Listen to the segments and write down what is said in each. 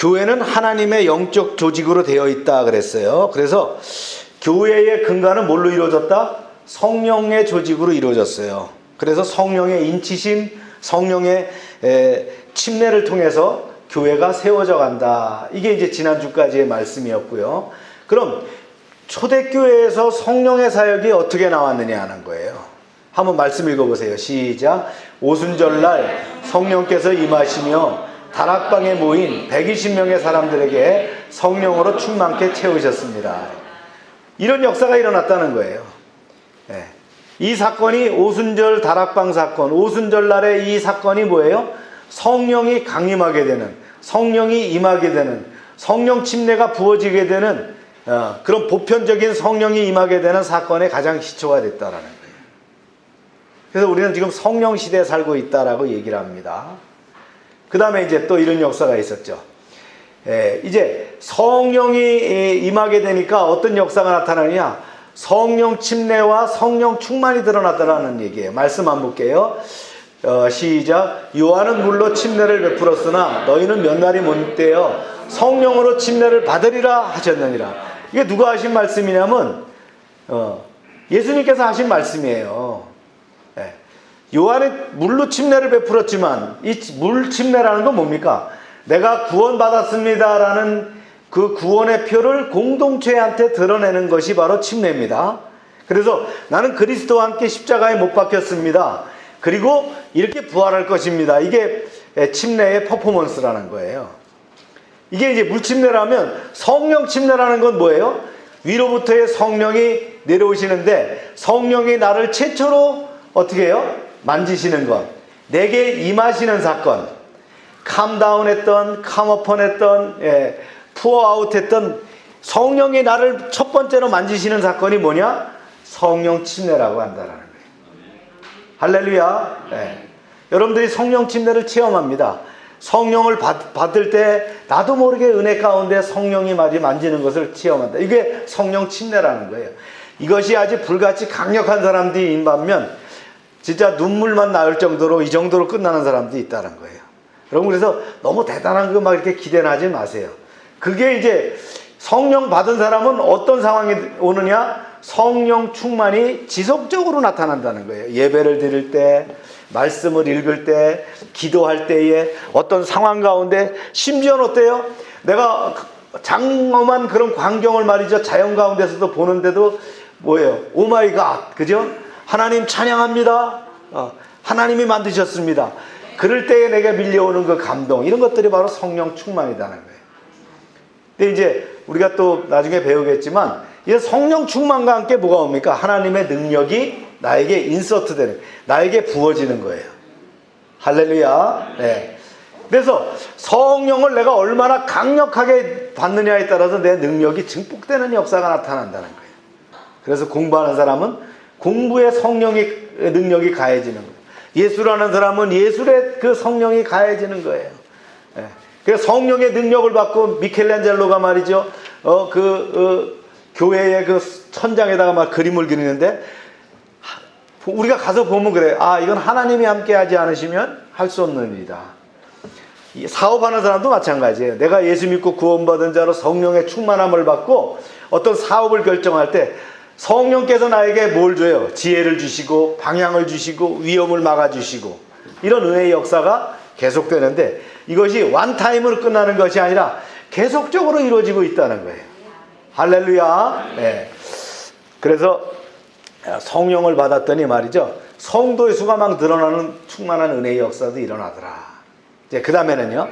교회는 하나님의 영적 조직으로 되어 있다 그랬어요. 그래서 교회의 근간은 뭘로 이루어졌다? 성령의 조직으로 이루어졌어요. 그래서 성령의 인치심, 성령의 침례를 통해서 교회가 세워져 간다. 이게 이제 지난주까지의 말씀이었고요. 그럼 초대교회에서 성령의 사역이 어떻게 나왔느냐 하는 거예요. 한번 말씀 읽어보세요. 시작. 오순절날 성령께서 임하시며 다락방에 모인 120명의 사람들에게 성령으로 충만케 채우셨습니다. 이런 역사가 일어났다는 거예요. 이 사건이 오순절 다락방 사건, 오순절날에 이 사건이 뭐예요? 성령이 강림하게 되는, 성령이 임하게 되는, 성령 침례가 부어지게 되는 그런 보편적인 성령이 임하게 되는 사건의 가장 시초가 됐다라는 거예요. 그래서 우리는 지금 성령 시대에 살고 있다라고 얘기를 합니다. 그 다음에 이제 또 이런 역사가 있었죠. 이제 성령이 임하게 되니까 어떤 역사가 나타나느냐? 성령 침례와 성령 충만이 드러났다라는 얘기예요. 말씀 안 볼게요. 시작. 요한은 물로 침례를 베풀었으나 너희는 몇 날이 못 되어 성령으로 침례를 받으리라 하셨느니라. 이게 누가 하신 말씀이냐면 예수님께서 하신 말씀이에요. 요한은 물로 침례를 베풀었지만 이 물 침례라는 건 뭡니까? 내가 구원받았습니다라는 그 구원의 표를 공동체한테 드러내는 것이 바로 침례입니다. 그래서 나는 그리스도와 함께 십자가에 못 박혔습니다. 그리고 이렇게 부활할 것입니다. 이게 침례의 퍼포먼스라는 거예요. 이게 이제 물 침례라면 성령 침례라는 건 뭐예요? 위로부터의 성령이 내려오시는데 성령이 나를 최초로 어떻게 해요? 만지시는 것, 내게 임하시는 사건, 캄다운 했던, 캄어펀 했던, 푸어아웃 했던 성령이 나를 첫 번째로 만지시는 사건이 뭐냐? 성령 침례라고 한다라는 거예요. 할렐루야. 여러분들이 성령 침례를 체험합니다. 성령을 받을 때 나도 모르게 은혜 가운데 성령이 만지는 것을 체험한다. 이게 성령 침례라는 거예요. 이것이 아주 불같이 강력한 사람들이 임하면 진짜 눈물만 나올 정도로 이 정도로 끝나는 사람도 있다는 거예요. 여러분 그래서 너무 대단한 거 막 이렇게 기대는 하지 마세요. 그게 이제 성령 받은 사람은 어떤 상황이 오느냐? 성령 충만이 지속적으로 나타난다는 거예요. 예배를 드릴 때, 말씀을 읽을 때, 기도할 때에 어떤 상황 가운데 심지어는 어때요? 내가 장엄한 그런 광경을 말이죠. 자연 가운데서도 보는데도 뭐예요? 오 마이 갓. 그죠? 하나님 찬양합니다. 하나님이 만드셨습니다. 그럴 때에 내가 밀려오는 그 감동, 이런 것들이 바로 성령 충만이라는 거예요. 근데 이제 우리가 또 나중에 배우겠지만 이 성령 충만과 함께 뭐가 옵니까? 하나님의 능력이 나에게 인서트되는, 나에게 부어지는 거예요. 할렐루야. 그래서 성령을 내가 얼마나 강력하게 받느냐에 따라서 내 능력이 증폭되는 역사가 나타난다는 거예요. 그래서 공부하는 사람은 공부에 성령의 능력이 가해지는 거예요. 예술하는 사람은 예술의 그 성령이 가해지는 거예요. 그래서 성령의 능력을 받고 미켈란젤로가 말이죠. 교회의 그 천장에다가 막 그림을 그리는데 우리가 가서 보면 그래요. 아, 이건 하나님이 함께 하지 않으시면 할 수 없는 일이다. 사업하는 사람도 마찬가지예요. 내가 예수 믿고 구원받은 자로 성령의 충만함을 받고 어떤 사업을 결정할 때 성령께서 나에게 뭘 줘요? 지혜를 주시고 방향을 주시고 위험을 막아주시고 이런 은혜의 역사가 계속되는데 이것이 원타임으로 끝나는 것이 아니라 계속적으로 이루어지고 있다는 거예요. 할렐루야. 그래서 성령을 받았더니 말이죠. 성도의 수가 막 늘어나는 충만한 은혜의 역사도 일어나더라. 이제 그 다음에는요.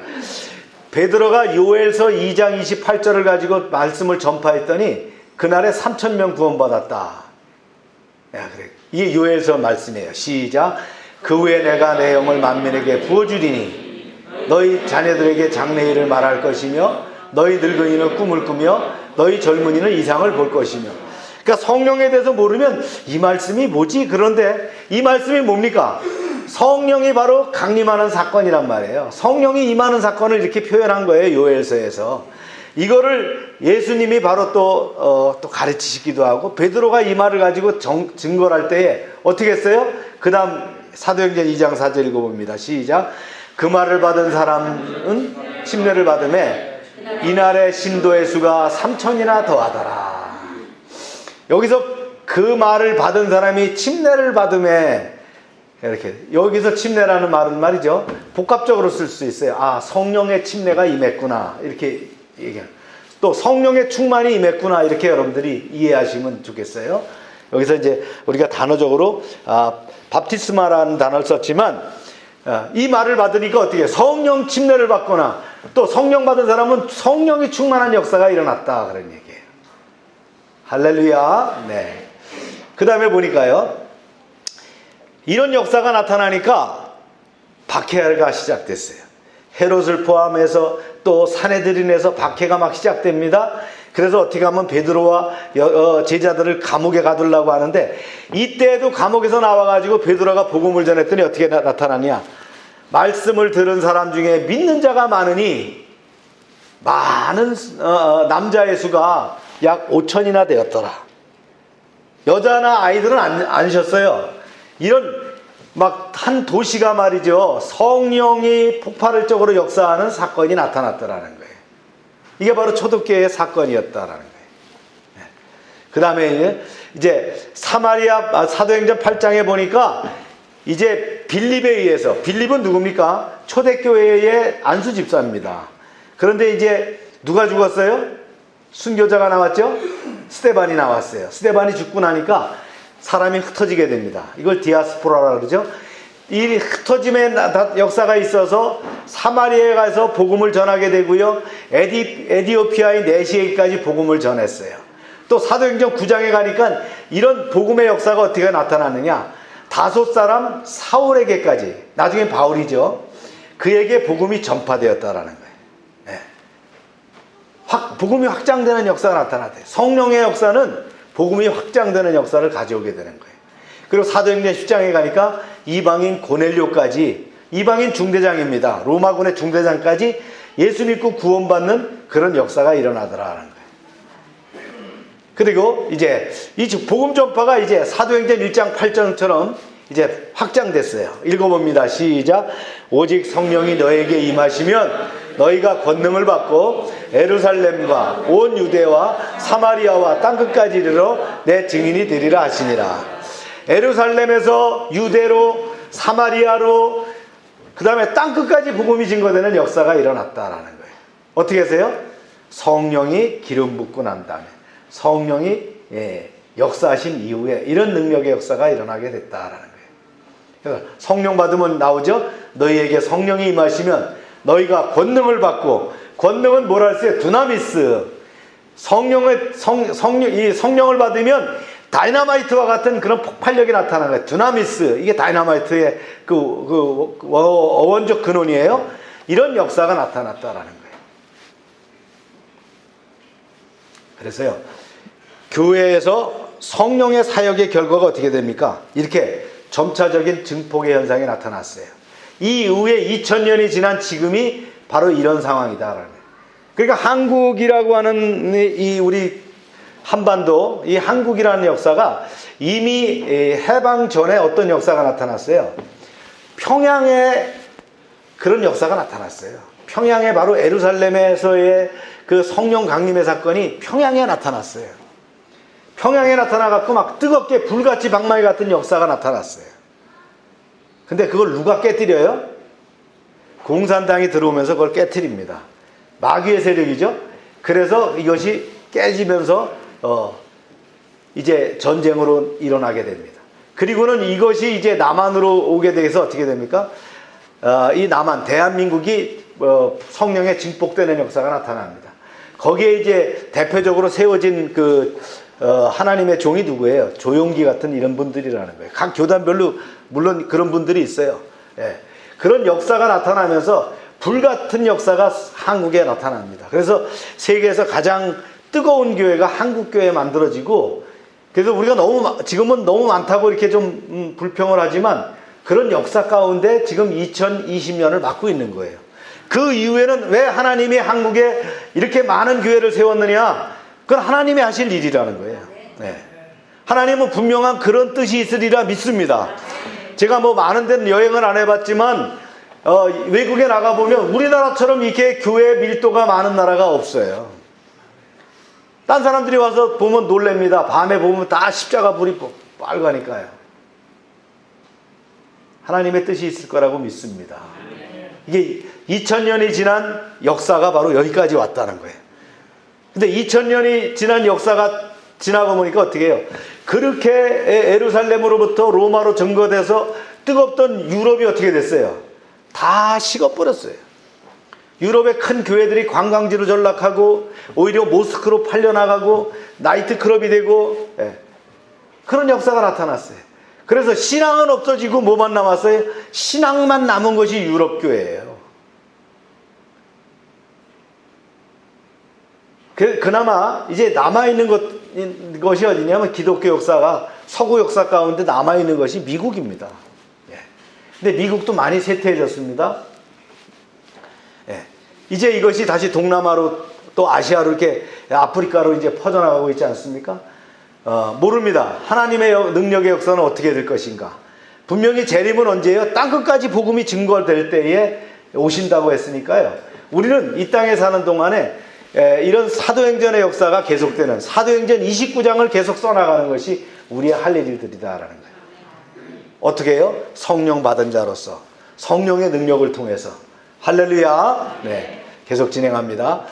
베드로가 요엘서 2장 28절을 가지고 말씀을 전파했더니 그날에 3,000명 구원받았다. 그래. 이게 요엘서 말씀이에요. 시작. 그 후에 내가 내 영을 만민에게 부어주리니 너희 자녀들에게 장래일을 말할 것이며 너희 늙은이는 꿈을 꾸며 너희 젊은이는 이상을 볼 것이며. 그러니까 성령에 대해서 모르면 이 말씀이 뭐지? 그런데 이 말씀이 뭡니까? 성령이 바로 강림하는 사건이란 말이에요. 성령이 임하는 사건을 이렇게 표현한 거예요. 요엘서에서. 이거를 예수님이 바로 또 가르치시기도 하고 베드로가 이 말을 가지고 증거를 할 때에 어떻게 했어요? 그 다음 사도행전 2장 4절 읽어봅니다. 시작. 그 말을 받은 사람은 침례를 받음에 이날의 신도의 수가 3천이나 더하더라. 여기서 그 말을 받은 사람이 침례를 받음에, 이렇게 여기서 침례라는 말은 말이죠, 복합적으로 쓸 수 있어요. 아, 성령의 침례가 임했구나, 이렇게 얘기해요. 또 성령의 충만이 임했구나, 이렇게 여러분들이 이해하시면 좋겠어요. 여기서 이제 우리가 단어적으로 밥티스마라는 단어를 썼지만, 이 말을 받으니까 어떻게 성령 침례를 받거나 또 성령 받은 사람은 성령이 충만한 역사가 일어났다, 그런 얘기예요. 할렐루야. 네. 그 다음에 보니까요, 이런 역사가 나타나니까 박해가 시작됐어요. 헤롯을 포함해서 또 사내들인에서 박해가 막 시작됩니다. 그래서 어떻게 하면 베드로와 제자들을 감옥에 가두려고 하는데, 이때에도 감옥에서 나와가지고 베드로가 복음을 전했더니 어떻게 나타나냐, 말씀을 들은 사람 중에 믿는 자가 많으니 많은 남자의 수가 약 5천이나 되었더라. 여자나 아이들은 안 쉬었어요. 이런 막 한 도시가 말이죠, 성령이 폭발적으로 역사하는 사건이 나타났더라는 거예요. 이게 바로 초대교회의 사건이었다라는 거예요. 그 다음에 이제 사마리아 사도행전 8장에 보니까 이제 빌립에 의해서, 빌립은 누굽니까? 초대교회의 안수 집사입니다. 그런데 이제 누가 죽었어요? 순교자가 나왔죠? 스데반이 나왔어요. 스데반이 죽고 나니까 사람이 흩어지게 됩니다. 이걸 디아스포라라고 그러죠. 이 흩어짐의 역사가 있어서 사마리아에 가서 복음을 전하게 되고요, 에디오피아의 네시에까지 복음을 전했어요. 또 사도행전 9장에 가니까 이런 복음의 역사가 어떻게 나타나느냐, 다소 사람 사울에게까지, 나중에 바울이죠, 그에게 복음이 전파되었다라는 거예요. 네. 복음이 확장되는 역사가 나타났대요. 성령의 역사는 복음이 확장되는 역사를 가져오게 되는 거예요. 그리고 사도행전 10장에 가니까 이방인 고넬료까지, 이방인 중대장입니다, 로마군의 중대장까지 예수 믿고 구원받는 그런 역사가 일어나더라는 거예요. 그리고 이제 이 복음 전파가 이제 사도행전 1장 8절처럼 이제 확장됐어요. 읽어봅니다. 시작. 오직 성령이 너에게 임하시면 너희가 권능을 받고 예루살렘과 온 유대와 사마리아와 땅끝까지 이르러 내 증인이 되리라 하시니라. 예루살렘에서 유대로, 사마리아로, 그 다음에 땅끝까지 복음이 증거되는 역사가 일어났다라는 거예요. 어떻게 하세요? 성령이 기름 붓고 난 다음에, 성령이 역사하신 이후에 이런 능력의 역사가 일어나게 됐다라는 거예요. 그래서 성령 받으면 나오죠. 너희에게 성령이 임하시면 너희가 권능을 받고, 권능은 뭐라 했어요? 두나미스. 이 성령을 받으면 다이너마이트와 같은 그런 폭발력이 나타나는 거예요. 두나미스. 이게 다이너마이트의 어원적 근원이에요. 이런 역사가 나타났다라는 거예요. 그래서요, 교회에서 성령의 사역의 결과가 어떻게 됩니까? 이렇게 점차적인 증폭의 현상이 나타났어요. 이 이후에 2000년이 지난 지금이 바로 이런 상황이다라는 거예요. 그러니까 한국이라고 하는 이 우리 한반도, 이 한국이라는 역사가 이미 해방 전에 어떤 역사가 나타났어요? 평양에 그런 역사가 나타났어요. 평양에 바로 예루살렘에서의 그 성령 강림의 사건이 평양에 나타났어요. 평양에 나타나갖고 막 뜨겁게 불같이 방망이 같은 역사가 나타났어요. 근데 그걸 누가 깨뜨려요? 공산당이 들어오면서 그걸 깨뜨립니다. 마귀의 세력이죠. 그래서 이것이 깨지면서 이제 전쟁으로 일어나게 됩니다. 그리고는 이것이 이제 남한으로 오게 돼서 어떻게 됩니까? 이 남한, 대한민국이 성령에 증폭되는 역사가 나타납니다. 거기에 이제 대표적으로 세워진 하나님의 종이 누구예요? 조용기 같은 이런 분들이라는 거예요. 각 교단별로 물론 그런 분들이 있어요. 예. 그런 역사가 나타나면서 불같은 역사가 한국에 나타납니다. 그래서 세계에서 가장 뜨거운 교회가 한국 교회에 만들어지고, 그래서 우리가 지금은 너무 많다고 이렇게 좀 불평을 하지만 그런 역사 가운데 지금 2020년을 맞고 있는 거예요. 그 이후에는 왜 하나님이 한국에 이렇게 많은 교회를 세웠느냐? 그건 하나님이 하실 일이라는 거예요. 네. 하나님은 분명한 그런 뜻이 있으리라 믿습니다. 제가 많은 데는 여행을 안 해봤지만 외국에 나가보면 우리나라처럼 이렇게 교회 밀도가 많은 나라가 없어요. 딴 사람들이 와서 보면 놀랍니다. 밤에 보면 다 십자가 불이 빨가니까요. 하나님의 뜻이 있을 거라고 믿습니다. 이게 2000년이 지난 역사가 바로 여기까지 왔다는 거예요. 근데 2000년이 지난 역사가 지나고 보니까 어떻게 해요? 그렇게 예루살렘으로부터 로마로 증거돼서 뜨겁던 유럽이 어떻게 됐어요? 다 식어버렸어요. 유럽의 큰 교회들이 관광지로 전락하고 오히려 모스크로 팔려나가고 나이트클럽이 되고 그런 역사가 나타났어요. 그래서 신앙은 없어지고 뭐만 남았어요? 신앙만 남은 것이 유럽 교회예요. 그나마 이제 남아있는 것이 어디냐면 기독교 역사가 서구 역사 가운데 남아있는 것이 미국입니다. 근데 미국도 많이 쇠퇴해졌습니다. 이제 이것이 다시 동남아로 또 아시아로 이렇게 아프리카로 이제 퍼져나가고 있지 않습니까? 모릅니다. 하나님의 능력의 역사는 어떻게 될 것인가. 분명히 재림은 언제예요? 땅끝까지 복음이 증거될 때에 오신다고 했으니까요. 우리는 이 땅에 사는 동안에 이런 사도행전의 역사가 계속되는 사도행전 29장을 계속 써나가는 것이 우리의 할 일들이다라는 거예요. 어떻게 해요? 성령 받은 자로서 성령의 능력을 통해서 할렐루야. 네, 계속 진행합니다.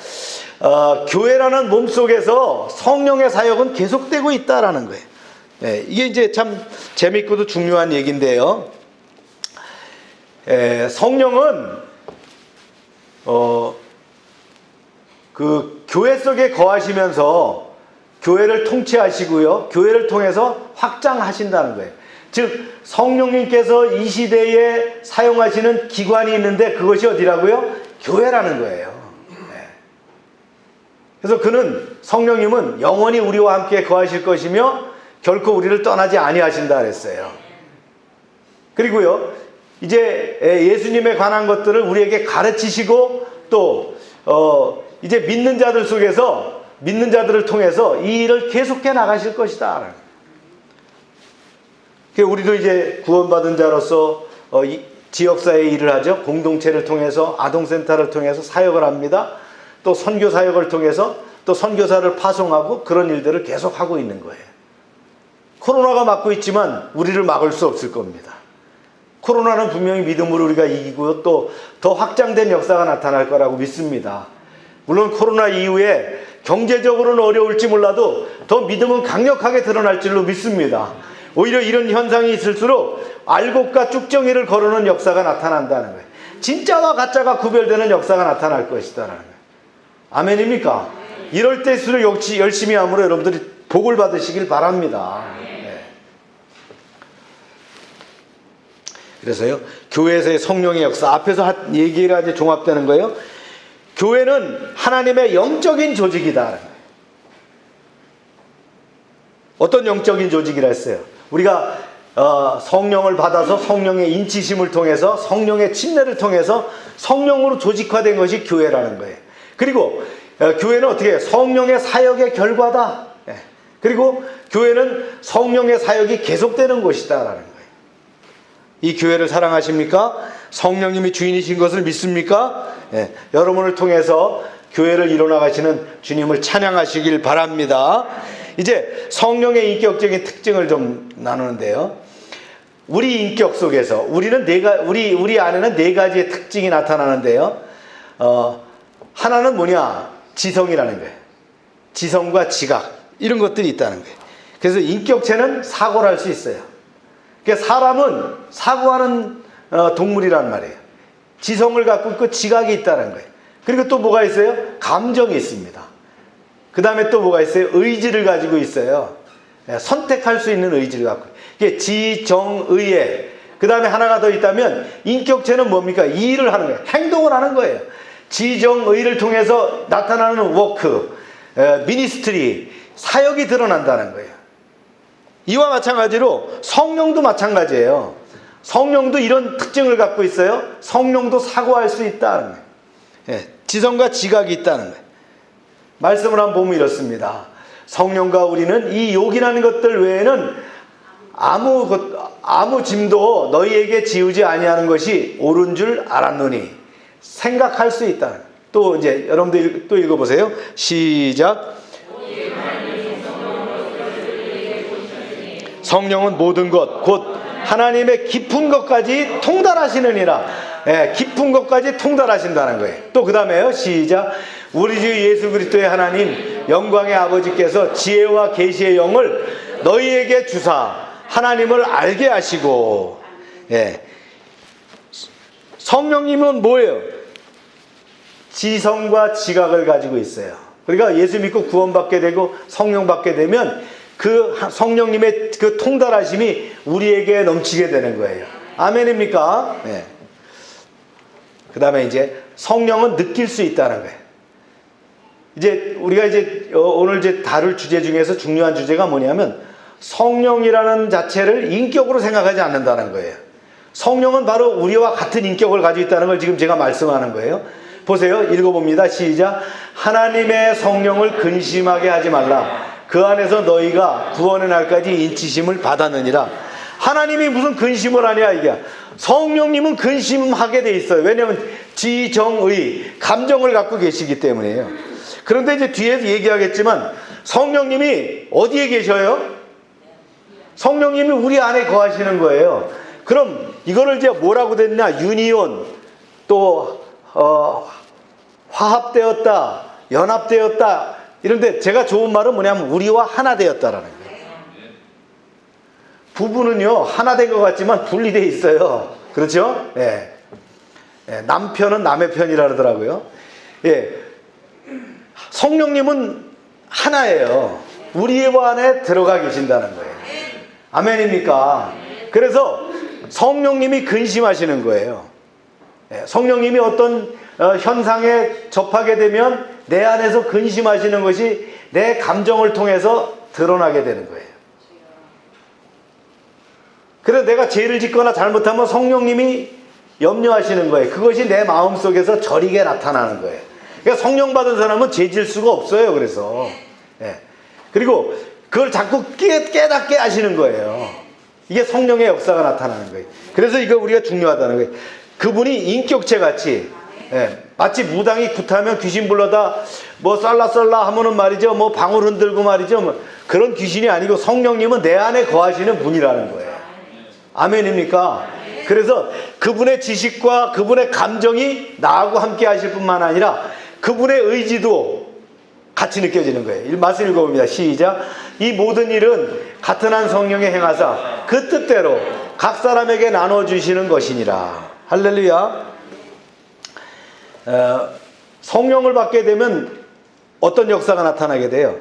교회라는 몸 속에서 성령의 사역은 계속되고 있다라는 거예요. 네, 이게 이제 참 재밌고도 중요한 얘기인데요. 성령은 그 교회 속에 거하시면서 교회를 통치하시고요, 교회를 통해서 확장하신다는 거예요. 즉 성령님께서 이 시대에 사용하시는 기관이 있는데 그것이 어디라고요? 교회라는 거예요. 그래서 그는 성령님은 영원히 우리와 함께 거하실 것이며 결코 우리를 떠나지 아니하신다 그랬어요. 그리고요, 이제 예수님에 관한 것들을 우리에게 가르치시고 또 이제 믿는 자들 속에서 믿는 자들을 통해서 이 일을 계속해 나가실 것이다. 우리도 이제 구원받은 자로서 지역사회 일을 하죠. 공동체를 통해서 아동센터를 통해서 사역을 합니다. 또 선교 사역을 통해서 또 선교사를 파송하고 그런 일들을 계속하고 있는 거예요. 코로나가 막고 있지만 우리를 막을 수 없을 겁니다. 코로나는 분명히 믿음으로 우리가 이기고 또 더 확장된 역사가 나타날 거라고 믿습니다. 물론 코로나 이후에 경제적으로는 어려울지 몰라도 더 믿음은 강력하게 드러날 줄로 믿습니다. 오히려 이런 현상이 있을수록 알곡과 쭉정이를 거르는 역사가 나타난다는 거예요. 진짜와 가짜가 구별되는 역사가 나타날 것이다라는 거예요. 아멘입니까? 이럴 때일수록 역시 열심히 함으로 여러분들이 복을 받으시길 바랍니다. 네. 그래서요, 교회에서의 성령의 역사 앞에서 얘기가 이제 종합되는 거예요. 교회는 하나님의 영적인 조직이다라는 거예요. 어떤 영적인 조직이라 했어요? 우리가 성령을 받아서 성령의 인치심을 통해서 성령의 침례를 통해서 성령으로 조직화된 것이 교회라는 거예요. 그리고 교회는 어떻게 해요? 성령의 사역의 결과다. 그리고 교회는 성령의 사역이 계속되는 곳이다라는 거예요. 이 교회를 사랑하십니까? 성령님이 주인이신 것을 믿습니까? 여러분을 통해서 교회를 이뤄나가시는 주님을 찬양하시길 바랍니다. 이제 성령의 인격적인 특징을 좀 나누는데요. 우리 인격 속에서 우리 안에는 네 가지의 특징이 나타나는데요. 하나는 뭐냐? 지성이라는 거예요. 지성과 지각 이런 것들이 있다는 거예요. 그래서 인격체는 사고를 할 수 있어요. 그러니까 사람은 사고하는 동물이란 말이에요. 지성을 갖고 있고 지각이 있다는 거예요. 그리고 또 뭐가 있어요? 감정이 있습니다. 그 다음에 또 뭐가 있어요? 의지를 가지고 있어요. 선택할 수 있는 의지를 갖고. 이게 지정의에. 그 다음에 하나가 더 있다면 인격체는 뭡니까? 이 일을 하는 거예요. 행동을 하는 거예요. 지정의를 통해서 나타나는 워크, 미니스트리, 사역이 드러난다는 거예요. 이와 마찬가지로 성령도 마찬가지예요. 성령도 이런 특징을 갖고 있어요. 성령도 사고할 수 있다는 거예요. 지성과 지각이 있다는 거예요. 말씀을 한번 보면 이렇습니다. 성령과 우리는 이 욕이라는 것들 외에는 아무 짐도 너희에게 지우지 아니하는 것이 옳은 줄 알았노니 생각할 수 있다. 또 이제 여러분들 또 읽어보세요. 시작. 성령은 모든 것 곧 하나님의 깊은 것까지 통달하시느니라. 예, 깊은 것까지 통달하신다는 거예요. 또 그 다음에요. 시작. 우리 주 예수 그리스도의 하나님 영광의 아버지께서 지혜와 계시의 영을 너희에게 주사 하나님을 알게 하시고. 예. 성령님은 뭐예요? 지성과 지각을 가지고 있어요. 그러니까 예수 믿고 구원받게 되고 성령 받게 되면 그 성령님의 그 통달하심이 우리에게 넘치게 되는 거예요. 아멘입니까? 네. 그 다음에 이제 성령은 느낄 수 있다는 거예요. 이제 우리가 이제 오늘 이제 다룰 주제 중에서 중요한 주제가 뭐냐면 성령이라는 자체를 인격으로 생각하지 않는다는 거예요. 성령은 바로 우리와 같은 인격을 가지고 있다는 걸 지금 제가 말씀하는 거예요. 보세요. 읽어봅니다. 시작. 하나님의 성령을 근심하게 하지 말라. 그 안에서 너희가 구원의 날까지 인치심을 받았느니라. 하나님이 무슨 근심을 하냐 이게. 성령님은 근심하게 돼 있어요. 왜냐하면 지정의 감정을 갖고 계시기 때문이에요. 그런데 이제 뒤에서 얘기하겠지만 성령님이 어디에 계셔요? 성령님이 우리 안에 거하시는 거예요. 그럼 이거를 이제 뭐라고 됐냐? 유니온, 또 화합되었다, 연합되었다. 이런데 제가 좋은 말은 뭐냐면 우리와 하나 되었다라는 거예요. 부부는요 하나 된 것 같지만 분리되어 있어요. 그렇죠? 예. 예. 남편은 남의 편이라 그러더라고요. 예. 성령님은 하나예요. 우리와 안에 들어가 계신다는 거예요. 아멘입니까? 그래서 성령님이 근심하시는 거예요. 예. 성령님이 어떤 현상에 접하게 되면 내 안에서 근심하시는 것이 내 감정을 통해서 드러나게 되는 거예요. 그래서 내가 죄를 짓거나 잘못하면 성령님이 염려하시는 거예요. 그것이 내 마음속에서 저리게 나타나는 거예요. 그러니까 성령 받은 사람은 죄 질 수가 없어요. 그래서 예. 그리고 그걸 자꾸 깨닫게 하시는 거예요. 이게 성령의 역사가 나타나는 거예요. 그래서 이거 우리가 중요하다는 거예요. 그분이 인격체 같이, 예, 마치 무당이 굿하면 귀신 불러다 뭐 썰라 하면은 말이죠, 뭐 방울 흔들고 말이죠, 뭐 그런 귀신이 아니고 성령님은 내 안에 거하시는 분이라는 거예요. 아멘입니까? 그래서 그분의 지식과 그분의 감정이 나하고 함께 하실 뿐만 아니라 그분의 의지도 같이 느껴지는 거예요. 말씀 읽어봅니다. 시작. 이 모든 일은 같은 한 성령의 행하사 그 뜻대로 각 사람에게 나눠주시는 것이니라. 할렐루야. 성령을 받게 되면 어떤 역사가 나타나게 돼요?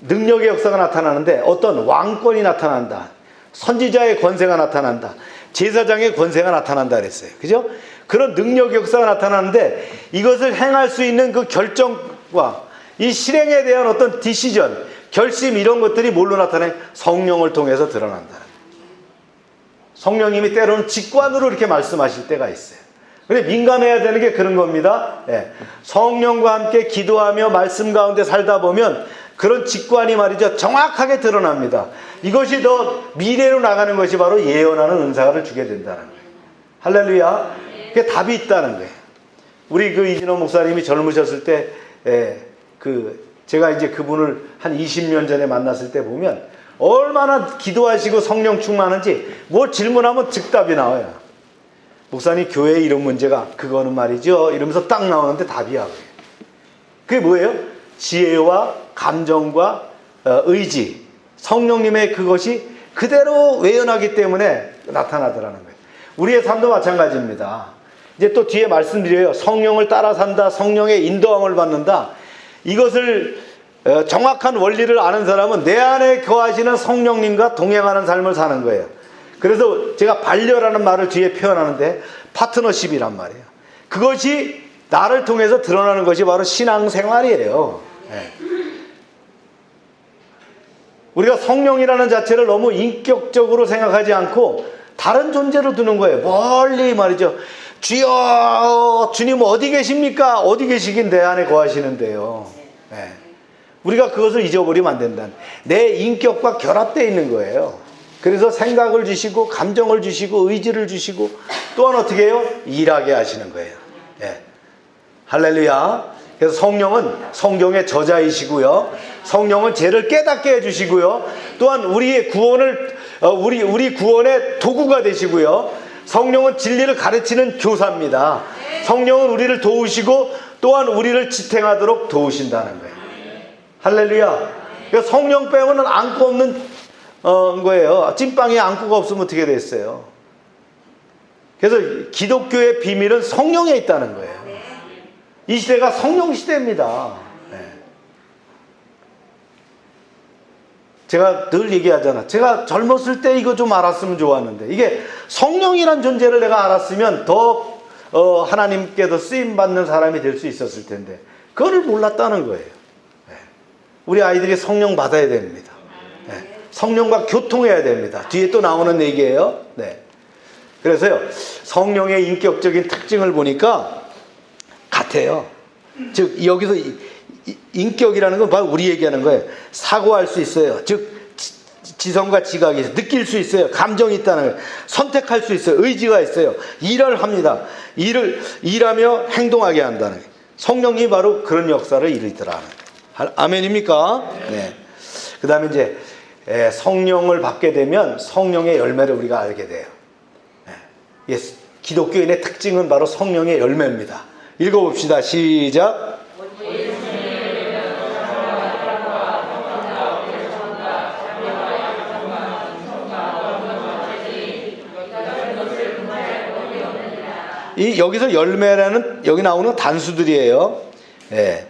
능력의 역사가 나타나는데 어떤 왕권이 나타난다. 선지자의 권세가 나타난다. 제사장의 권세가 나타난다 그랬어요. 그죠? 그런 능력 역사가 나타나는데 이것을 행할 수 있는 그 결정과 이 실행에 대한 어떤 디시전, 결심 이런 것들이 뭘로 나타나요? 성령을 통해서 드러난다. 성령님이 때로는 직관으로 이렇게 말씀하실 때가 있어요. 근데 민감해야 되는 게 그런 겁니다. 예. 성령과 함께 기도하며 말씀 가운데 살다 보면 그런 직관이 말이죠. 정확하게 드러납니다. 이것이 더 미래로 나가는 것이 바로 예언하는 은사를 주게 된다는 거예요. 할렐루야. 그게 답이 있다는 거예요. 우리 그 이진호 목사님이 젊으셨을 때, 제가 이제 그분을 한 20년 전에 만났을 때 보면 얼마나 기도하시고 성령 충만한지 뭘 질문하면 즉답이 나와요. 목사님 교회에 이런 문제가 그거는 말이죠 이러면서 딱 나오는데 답이야. 그게 뭐예요? 지혜와 감정과 의지, 성령님의 그것이 그대로 외연하기 때문에 나타나더라는 거예요. 우리의 삶도 마찬가지입니다. 이제 또 뒤에 말씀드려요. 성령을 따라 산다, 성령의 인도함을 받는다. 이것을 정확한 원리를 아는 사람은 내 안에 거하시는 성령님과 동행하는 삶을 사는 거예요. 그래서 제가 반려라는 말을 뒤에 표현하는데 파트너십이란 말이에요. 그것이 나를 통해서 드러나는 것이 바로 신앙생활이에요. 네. 우리가 성령이라는 자체를 너무 인격적으로 생각하지 않고 다른 존재로 두는 거예요. 멀리 말이죠. 주여, 주님 어디 계십니까? 어디 계시긴 내 안에 거하시는데요. 네. 우리가 그것을 잊어버리면 안 된다. 내 인격과 결합되어 있는 거예요. 그래서 생각을 주시고 감정을 주시고 의지를 주시고 또한 어떻게 해요? 일하게 하시는 거예요. 예. 할렐루야. 그래서 성령은 성경의 저자이시고요. 성령은 죄를 깨닫게 해주시고요. 또한 우리의 구원을 우리 구원의 도구가 되시고요. 성령은 진리를 가르치는 교사입니다. 성령은 우리를 도우시고 또한 우리를 지탱하도록 도우신다는 거예요. 할렐루야. 그러니까 성령 빼고는 안고 없는 거예요. 찐빵에 안고가 없으면 어떻게 됐어요? 그래서 기독교의 비밀은 성령에 있다는 거예요. 이 시대가 성령 시대입니다. 네. 제가 늘 얘기하잖아. 제가 젊었을 때 이거 좀 알았으면 좋았는데, 이게 성령이란 존재를 내가 알았으면 더 하나님께서 쓰임받는 사람이 될 수 있었을 텐데 그거를 몰랐다는 거예요. 네. 우리 아이들이 성령 받아야 됩니다. 네. 성령과 교통해야 됩니다. 뒤에 또 나오는 얘기예요. 네. 그래서요, 성령의 인격적인 특징을 보니까 같아요. 즉 여기서 인격이라는 건 바로 우리 얘기하는 거예요. 사고할 수 있어요. 즉 지성과 지각이 있어요. 느낄 수 있어요. 감정이 있다는 거예요. 선택할 수 있어요. 의지가 있어요. 일을 합니다. 일하며 행동하게 한다는 거예요. 성령이 바로 그런 역사를 이루더라는 거예요. 아멘입니까? 네. 그 다음에 이제 성령을 받게 되면 성령의 열매를 우리가 알게 돼요. 네. 기독교인의 특징은 바로 성령의 열매입니다. 읽어봅시다. 시작. 여기서 열매라는 여기 나오는 단수들이에요. 예.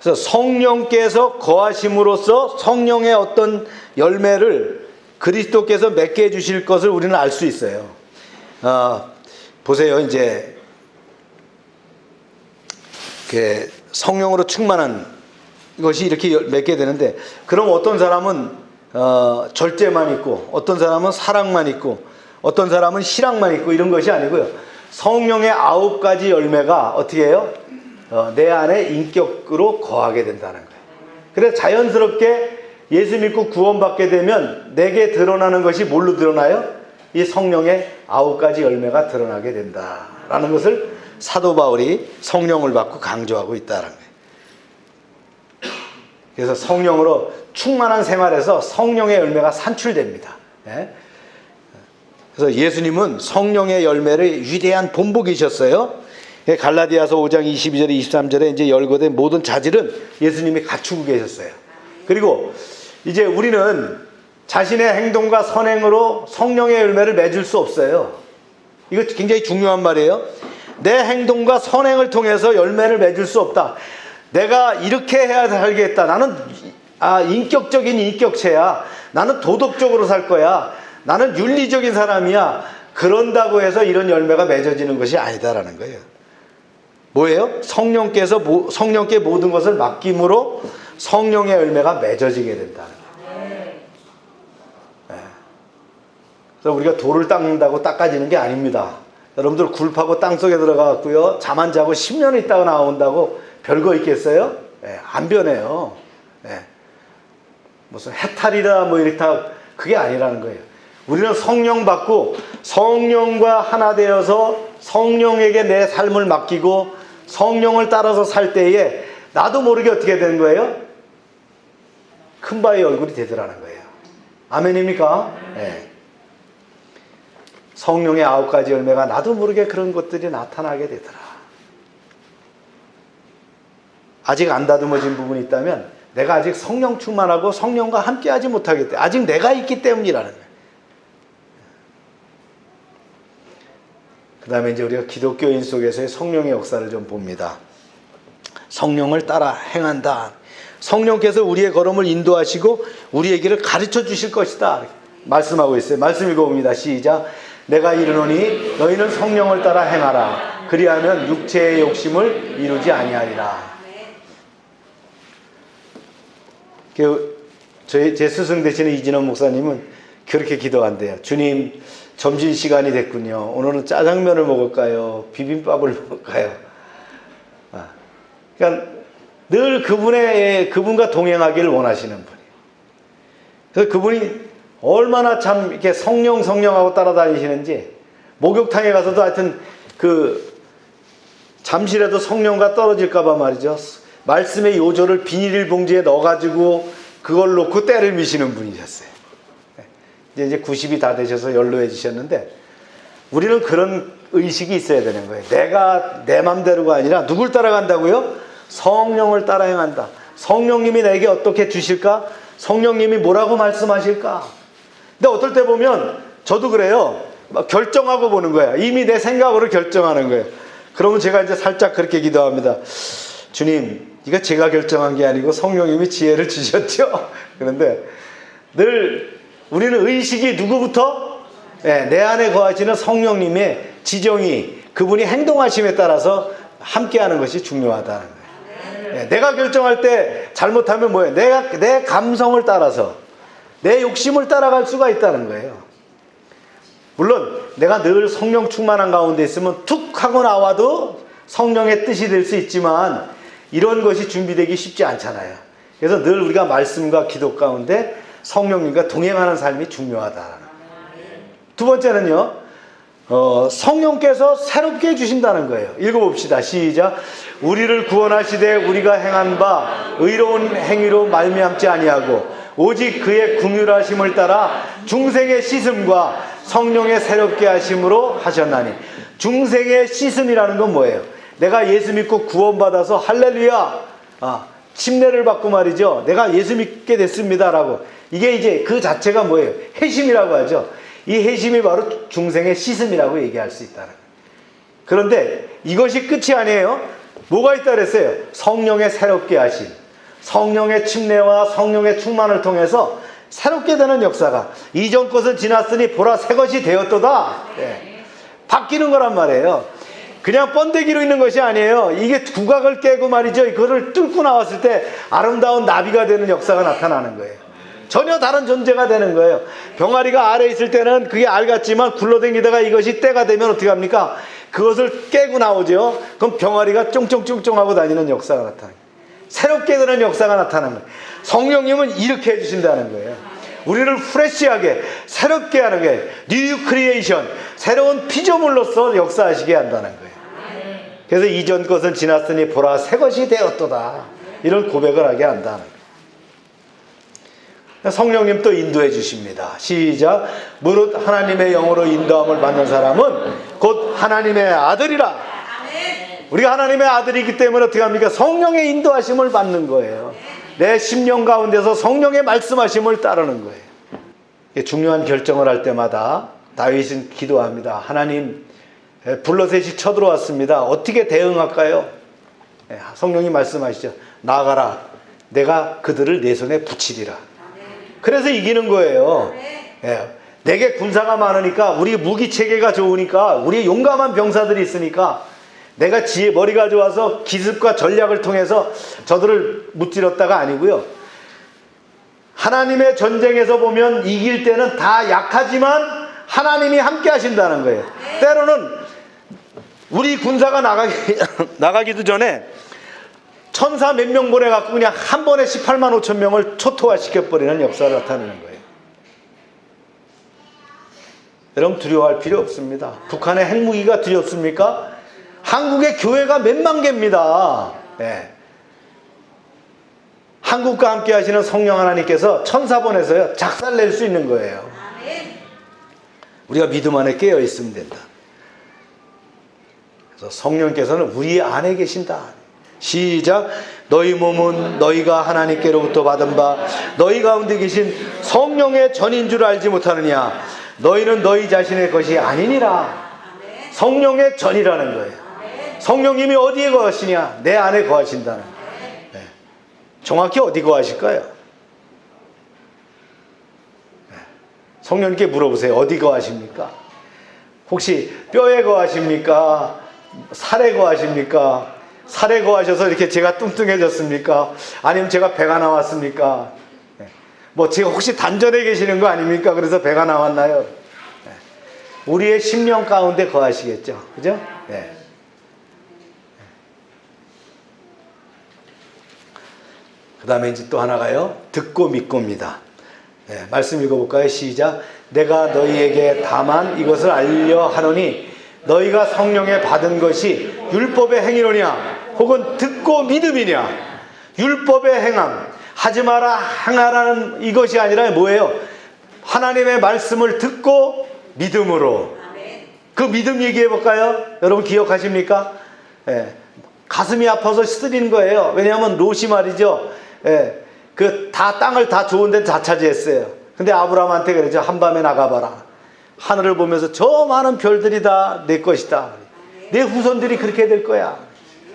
그래서 성령께서 거하심으로써 성령의 어떤 열매를 그리스도께서 맺게 해주실 것을 우리는 알 수 있어요. 보세요. 이제 성령으로 충만한 것이 이렇게 맺게 되는데, 그럼 어떤 사람은 절제만 있고, 어떤 사람은 사랑만 있고, 어떤 사람은 실학만 있고, 이런 것이 아니고요. 성령의 9가지 열매가 어떻게 해요? 내 안에 인격으로 거하게 된다는 거예요. 그래서 자연스럽게 예수 믿고 구원받게 되면 내게 드러나는 것이 뭘로 드러나요? 이 성령의 9가지 열매가 드러나게 된다라는 것을 사도 바울이 성령을 받고 강조하고 있다는 거예요. 그래서 성령으로 충만한 생활에서 성령의 열매가 산출됩니다. 그래서 예수님은 성령의 열매를 위대한 본보기셨어요. 갈라디아서 5장 22절에 23절에 이제 열거된 모든 자질은 예수님이 갖추고 계셨어요. 그리고 이제 우리는 자신의 행동과 선행으로 성령의 열매를 맺을 수 없어요. 이거 굉장히 중요한 말이에요. 내 행동과 선행을 통해서 열매를 맺을 수 없다. 내가 이렇게 해야 살겠다. 나는 인격적인 인격체야. 나는 도덕적으로 살 거야. 나는 윤리적인 사람이야. 그런다고 해서 이런 열매가 맺어지는 것이 아니다라는 거예요. 뭐예요? 성령께 모든 것을 맡김으로 성령의 열매가 맺어지게 된다는 거예요. 네. 그래서 우리가 돌을 닦는다고 닦아지는 게 아닙니다. 여러분들 굴 파고 땅속에 들어가고요, 잠 안 자고 10년 있다가 나온다고 별거 있겠어요? 네, 안 변해요. 네. 무슨 해탈이라 뭐 이렇다, 그게 아니라는 거예요. 우리는 성령 받고 성령과 하나 되어서 성령에게 내 삶을 맡기고 성령을 따라서 살 때에 나도 모르게 어떻게 되는 거예요? 큰바의 얼굴이 되더라는 거예요. 아멘입니까? 네. 성령의 9가지 열매가 나도 모르게 그런 것들이 나타나게 되더라. 아직 안 다듬어진 부분이 있다면 내가 아직 성령 충만하고 성령과 함께하지 못하기 때문에, 아직 내가 있기 때문이라는 거예요. 그 다음에 이제 우리가 기독교인 속에서의 성령의 역사를 좀 봅니다. 성령을 따라 행한다. 성령께서 우리의 걸음을 인도하시고 우리의 길을 가르쳐 주실 것이다 말씀하고 있어요. 말씀 읽어봅니다. 시작. 내가 이르노니 너희는 성령을 따라 행하라. 그리하면 육체의 욕심을 이루지 아니하리라. 제 스승 되시는 이진원 목사님은 그렇게 기도한대요. 주님, 점심시간이 됐군요. 오늘은 짜장면을 먹을까요? 비빔밥을 먹을까요? 그러니까 늘 그분과 동행하기를 원하시는 분이에요. 그래서 그분이 얼마나 참 이렇게 성령하고 따라다니시는지, 목욕탕에 가서도 하여튼 잠시라도 성령과 떨어질까봐 말이죠. 말씀의 요조를 비닐봉지에 넣어가지고 그걸 놓고 때를 미시는 분이셨어요. 이제 90이 다 되셔서 연로해지셨는데, 우리는 그런 의식이 있어야 되는 거예요. 내가 내 맘대로가 아니라 누굴 따라간다고요? 성령을 따라 행한다. 성령님이 내게 어떻게 주실까? 성령님이 뭐라고 말씀하실까? 근데 어떨 때 보면 저도 그래요. 막 결정하고 보는 거야. 이미 내 생각으로 결정하는 거예요. 그러면 제가 이제 살짝 그렇게 기도합니다. 주님, 이거 제가 결정한 게 아니고 성령님이 지혜를 주셨죠? 그런데 늘 우리는 의식이 누구부터? 내 안에 거하시는 성령님의 지정이, 그분이 행동하심에 따라서 함께하는 것이 중요하다는 거예요. 내가 결정할 때 잘못하면 뭐예요? 내 감성을 따라서, 내 욕심을 따라갈 수가 있다는 거예요. 물론 내가 늘 성령 충만한 가운데 있으면 툭 하고 나와도 성령의 뜻이 될 수 있지만, 이런 것이 준비되기 쉽지 않잖아요. 그래서 늘 우리가 말씀과 기도 가운데 성령님과 동행하는 삶이 중요하다는 거예요. 두 번째는요, 성령께서 새롭게 해주신다는 거예요. 읽어봅시다. 시작. 우리를 구원하시되 우리가 행한 바 의로운 행위로 말미암지 아니하고 오직 그의 긍휼하심을 따라 중생의 씻음과 성령의 새롭게 하심으로 하셨나니. 중생의 씻음이라는 건 뭐예요? 내가 예수 믿고 구원받아서 할렐루야, 침례를 받고 말이죠, 내가 예수 믿게 됐습니다라고, 이게 이제 그 자체가 뭐예요? 회심이라고 하죠. 이 회심이 바로 중생의 씻음이라고 얘기할 수 있다는 거예요. 그런데 이것이 끝이 아니에요. 뭐가 있다 그랬어요? 성령의 새롭게 하심, 성령의 침례와 성령의 충만을 통해서 새롭게 되는 역사가, 이전 것은 지났으니 보라 새 것이 되었도다. 바뀌는 거란 말이에요. 그냥 번데기로 있는 것이 아니에요. 이게 구각을 깨고 말이죠, 그거를 뚫고 나왔을 때 아름다운 나비가 되는 역사가 나타나는 거예요. 전혀 다른 존재가 되는 거예요. 병아리가 아래에 있을 때는 그게 알 같지만 굴러다니다가 이것이 때가 되면 어떻게 합니까? 그것을 깨고 나오죠. 그럼 병아리가 쫑쫑쫑쫑 하고 다니는 역사가 나타나요. 새롭게 되는 역사가 나타나는 거예요. 성령님은 이렇게 해주신다는 거예요. 우리를 프레시하게, 새롭게 하는 게 뉴 크리에이션, 새로운 피조물로서 역사하시게 한다는 거예요. 그래서 이전 것은 지났으니 보라 새 것이 되었도다, 이런 고백을 하게 한다는 거예요. 성령님 또 인도해 주십니다. 시작. 무릇 하나님의 영으로 인도함을 받는 사람은 곧 하나님의 아들이라. 우리가 하나님의 아들이기 때문에 어떻게 합니까? 성령의 인도하심을 받는 거예요. 내 심령 가운데서 성령의 말씀하심을 따르는 거예요. 중요한 결정을 할 때마다 다윗은 기도합니다. 하나님, 블러셋이 쳐들어왔습니다. 어떻게 대응할까요? 성령이 말씀하시죠. 나가라. 내가 그들을 내 손에 붙이리라. 그래서 이기는 거예요. 내게 군사가 많으니까, 우리 무기 체계가 좋으니까, 우리 용감한 병사들이 있으니까 내가 머리가 좋아서 기습과 전략을 통해서 저들을 무찌렀다가 아니고요. 하나님의 전쟁에서 보면 이길 때는 다 약하지만 하나님이 함께 하신다는 거예요. 때로는 우리 군사가 나가기도 전에 천사 몇 명 보내갖고 그냥 한 번에 18만 5천 명을 초토화시켜버리는 역사를 나타내는 거예요. 여러분, 두려워할 필요 없습니다. 북한의 핵무기가 두렵습니까? 한국의 교회가 몇만 개입니다. 한국과 함께 하시는 성령 하나님께서 천사 보내서요, 작살낼 수 있는 거예요. 우리가 믿음 안에 깨어 있으면 된다. 그래서 성령께서는 우리 안에 계신다. 시작. 너희 몸은 너희가 하나님께로부터 받은 바 너희 가운데 계신 성령의 전인 줄 알지 못하느냐. 너희는 너희 자신의 것이 아니니라. 성령의 전이라는 거예요. 성령님이 어디에 거하시냐? 내 안에 거하신다는 거예요. 정확히 어디 거하실까요? 성령님께 물어보세요. 어디 거하십니까? 혹시 뼈에 거하십니까? 살에 거하십니까? 살에 거하셔서 이렇게 제가 뚱뚱해졌습니까? 아니면 제가 배가 나왔습니까? 뭐 제가 혹시 단전에 계시는 거 아닙니까? 그래서 배가 나왔나요? 우리의 심령 가운데 거하시겠죠. 그죠? 그 다음에 이제 또 하나가요. 듣고 믿고입니다. 네, 말씀 읽어볼까요? 시작. 내가 너희에게 다만 이것을 알려 하노니 너희가 성령에 받은 것이 율법의 행위로냐 혹은 듣고 믿음이냐. 율법의 행함, 하지 마라 행하라는 이것이 아니라 뭐예요? 하나님의 말씀을 듣고 믿음으로. 그 믿음 얘기해 볼까요? 여러분 기억하십니까? 예, 가슴이 아파서 쓰린 거예요. 왜냐하면 롯이 말이죠. 예, 그 다 땅을 다 좋은 데는 다 차지했어요. 근데 아브라함한테 그러죠. 한밤에 나가봐라. 하늘을 보면서 저 많은 별들이 다 내 것이다. 내 후손들이 그렇게 될 거야.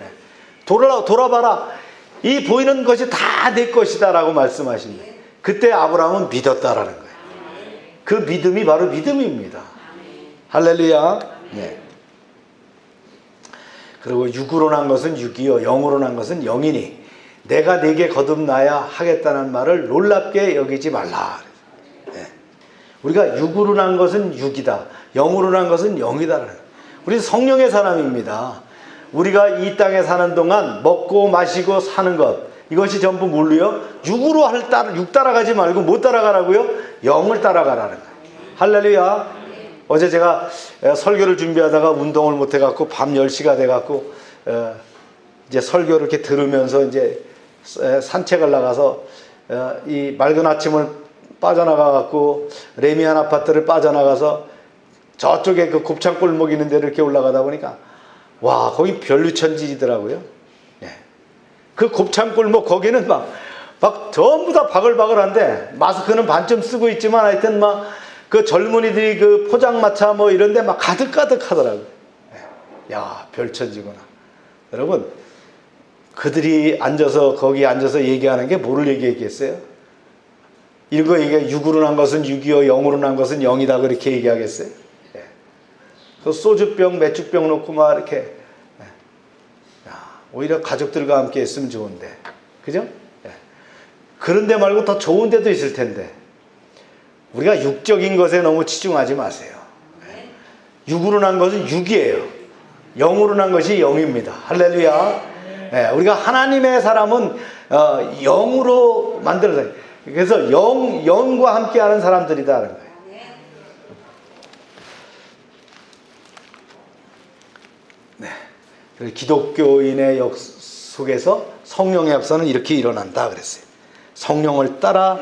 예, 돌아봐라. 이 보이는 것이 다 내 것이다 라고 말씀하십니다. 그때 아브라함은 믿었다라는 거예요. 그 믿음이 바로 믿음입니다. 할렐루야. 네. 그리고 육으로 난 것은 육이요 영으로 난 것은 영이니 내가 네게 거듭나야 하겠다는 말을 놀랍게 여기지 말라. 네. 우리가 육으로 난 것은 육이다. 영으로 난 것은 영이다. 우리는 성령의 사람입니다. 우리가 이 땅에 사는 동안 먹고 마시고 사는 것, 이것이 전부 뭘로요? 육으로 육 따라가지 말고 뭐 따라가라고요? 영을 따라가라는 거예요. 할렐루야. 어제 제가 설교를 준비하다가 운동을 못 해갖고 밤 10시가 돼갖고 이제 설교를 이렇게 들으면서 이제 산책을 나가서 이 맑은 아침을 빠져나가갖고 레미안 아파트를 빠져나가서 저쪽에 그 곱창 골목 있는 데를 이렇게 올라가다 보니까 와, 거기 별루천지더라고요. 네. 그 곱창 골목 거기는 막 전부 다 바글바글한데 마스크는 반쯤 쓰고 있지만 하여튼 그 젊은이들이 그 포장마차 뭐 이런 데 막 가득가득 하더라고요. 네. 야, 별천지구나. 여러분, 그들이 거기 앉아서 얘기하는 게 뭐를 얘기했겠어요? 이거 얘기해, 육으로 난 것은 육이요, 영으로 난 것은 영이다. 그렇게 얘기하겠어요? 네. 그 소주병, 맥주병 놓고 막 이렇게. 네. 야, 오히려 가족들과 함께 있으면 좋은데. 그죠? 네. 그런 데 말고 더 좋은 데도 있을 텐데. 우리가 육적인 것에 너무 치중하지 마세요. 네. 육으로 난 것은 육이에요. 영으로 난 것이 영입니다. 할렐루야. 네, 우리가 하나님의 사람은 영으로 만들어서, 그래서 영과 함께하는 사람들이다라는 거예요. 네, 그래서 기독교인의 속에서 성령의 역사는 이렇게 일어난다 그랬어요. 성령을 따라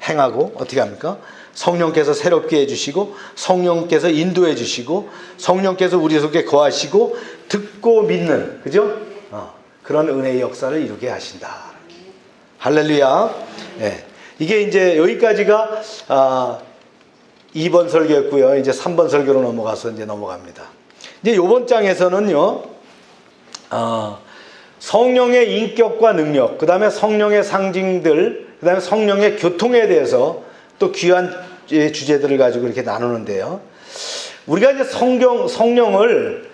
행하고 어떻게 합니까? 성령께서 새롭게 해주시고 성령께서 인도해 주시고 성령께서 우리 속에 거하시고 듣고 믿는, 그죠? 그런 은혜의 역사를 이루게 하신다. 할렐루야. 네. 이게 이제 여기까지가 2번 설교였고요. 이제 3번 설교로 넘어가서 이제 넘어갑니다. 이제 이번 장에서는요, 성령의 인격과 능력, 그 다음에 성령의 상징들, 그 다음에 성령의 교통에 대해서 또 귀한 주제들을 가지고 이렇게 나누는데요. 우리가 이제 성령을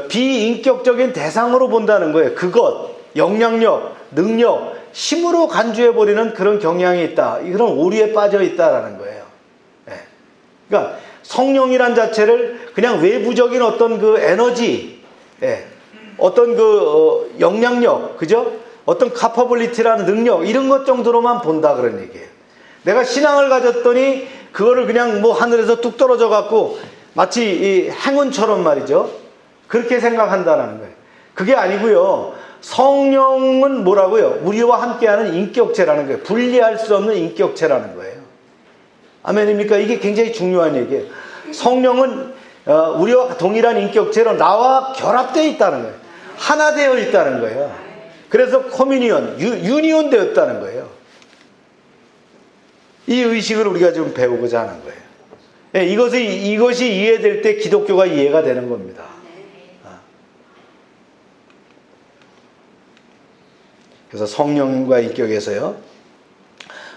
비인격적인 대상으로 본다는 거예요. 그것, 영향력, 능력, 힘으로 간주해버리는 그런 경향이 있다. 그런 오류에 빠져 있다라는 거예요. 네. 그러니까 성령이란 자체를 그냥 외부적인 어떤 그 에너지, 네. 어떤 그 영향력, 그죠? 어떤 카퍼블리티라는 능력, 이런 것 정도로만 본다 그런 얘기예요. 내가 신앙을 가졌더니 그거를 그냥 뭐 하늘에서 뚝 떨어져 갖고 마치 이 행운처럼 말이죠. 그렇게 생각한다는 거예요. 그게 아니고요. 성령은 뭐라고요? 우리와 함께하는 인격체라는 거예요. 분리할 수 없는 인격체라는 거예요. 아멘입니까? 이게 굉장히 중요한 얘기예요. 성령은 우리와 동일한 인격체로 나와 결합되어 있다는 거예요. 하나 되어 있다는 거예요. 그래서 커뮤니언, 유니온 되었다는 거예요. 이 의식을 우리가 좀 배우고자 하는 거예요. 네, 이것이 이해될 때 기독교가 이해가 되는 겁니다. 그래서 성령과 인격에서요,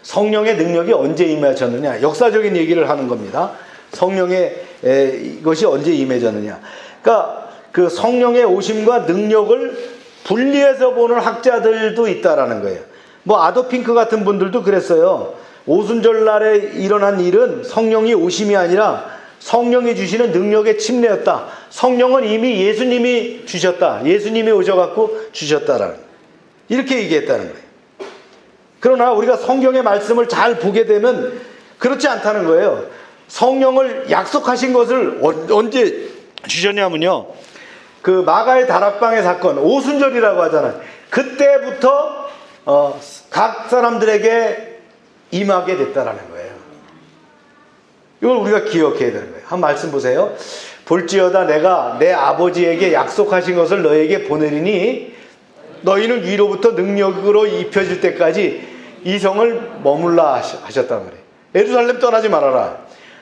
성령의 능력이 언제 임해졌느냐, 역사적인 얘기를 하는 겁니다. 성령의 이것이 언제 임해졌느냐. 그러니까 그 성령의 오심과 능력을 분리해서 보는 학자들도 있다라는 거예요. 뭐 아도 핑크 같은 분들도 그랬어요. 오순절날에 일어난 일은 성령이 오심이 아니라 성령이 주시는 능력의 침례였다. 성령은 이미 예수님이 주셨다. 예수님이 오셔갖고 주셨다라는, 이렇게 얘기했다는 거예요. 그러나 우리가 성경의 말씀을 잘 보게 되면 그렇지 않다는 거예요. 성령을 약속하신 것을 언제 주셨냐면요, 그 마가의 다락방의 사건, 오순절이라고 하잖아요. 그때부터 각 사람들에게 임하게 됐다라는 거예요. 이걸 우리가 기억해야 되는 거예요. 한 말씀 보세요. 볼지어다 내가 내 아버지에게 약속하신 것을 너에게 보내리니 너희는 위로부터 능력으로 입혀질 때까지 이 성을 머물라 하셨단 말이에요. 예루살렘 떠나지 말아라.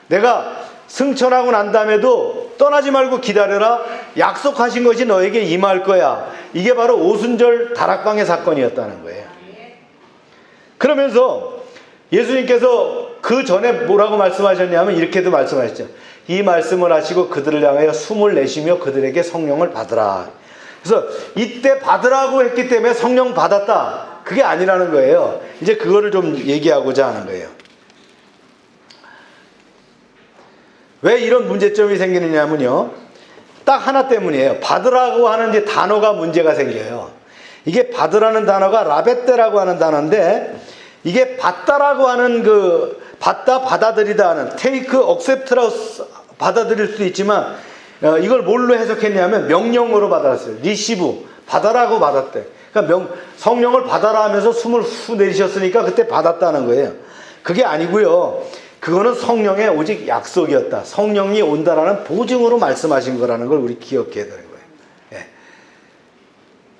내가 승천하고 난 다음에도 떠나지 말고 기다려라. 약속하신 것이 너에게 임할 거야. 이게 바로 오순절 다락방의 사건이었다는 거예요. 그러면서 예수님께서 그 전에 뭐라고 말씀하셨냐면 이렇게도 말씀하셨죠. 이 말씀을 하시고 그들을 향하여 숨을 내쉬며 그들에게 성령을 받으라. 그래서 이때 받으라고 했기 때문에 성령 받았다, 그게 아니라는 거예요. 이제 그거를 좀 얘기하고자 하는 거예요. 왜 이런 문제점이 생기느냐면요, 딱 하나 때문이에요. 받으라고 하는 이제 단어가 문제가 생겨요. 이게 받으라는 단어가 라베떼라고 하는 단어인데, 이게 받다라고 하는 받다, 받아들이다 하는 take, accept라고 받아들일 수도 있지만, 이걸 뭘로 해석했냐면 명령어로 받았어요. receive, 받아라고 받았대. 그러니까 성령을 받아라 하면서 숨을 후 내쉬셨으니까 그때 받았다는 거예요. 그게 아니고요, 그거는 성령의 오직 약속이었다. 성령이 온다라는 보증으로 말씀하신 거라는 걸 우리 기억해야 되는 거예요. 예.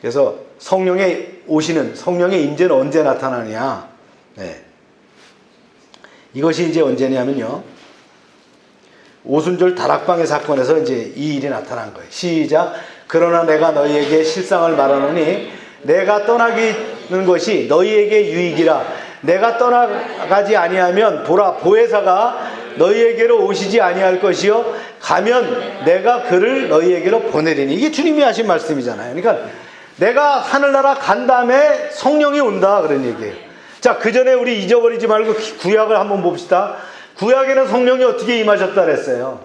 그래서 성령의 임재는 언제 나타나냐? 네. 이것이 이제 언제냐면요, 오순절 다락방의 사건에서 이제 이 일이 나타난 거예요. 시작. 그러나 내가 너희에게 실상을 말하노니 내가 떠나기는 것이 너희에게 유익이라. 내가 떠나가지 아니하면 보라, 보혜사가 너희에게로 오시지 아니할 것이요 가면 내가 그를 너희에게로 보내리니. 이게 주님이 하신 말씀이잖아요. 그러니까 내가 하늘나라 간 다음에 성령이 온다, 그런 얘기예요. 자, 그 전에 우리 잊어버리지 말고 구약을 한번 봅시다. 구약에는 성령이 어떻게 임하셨다 그랬어요?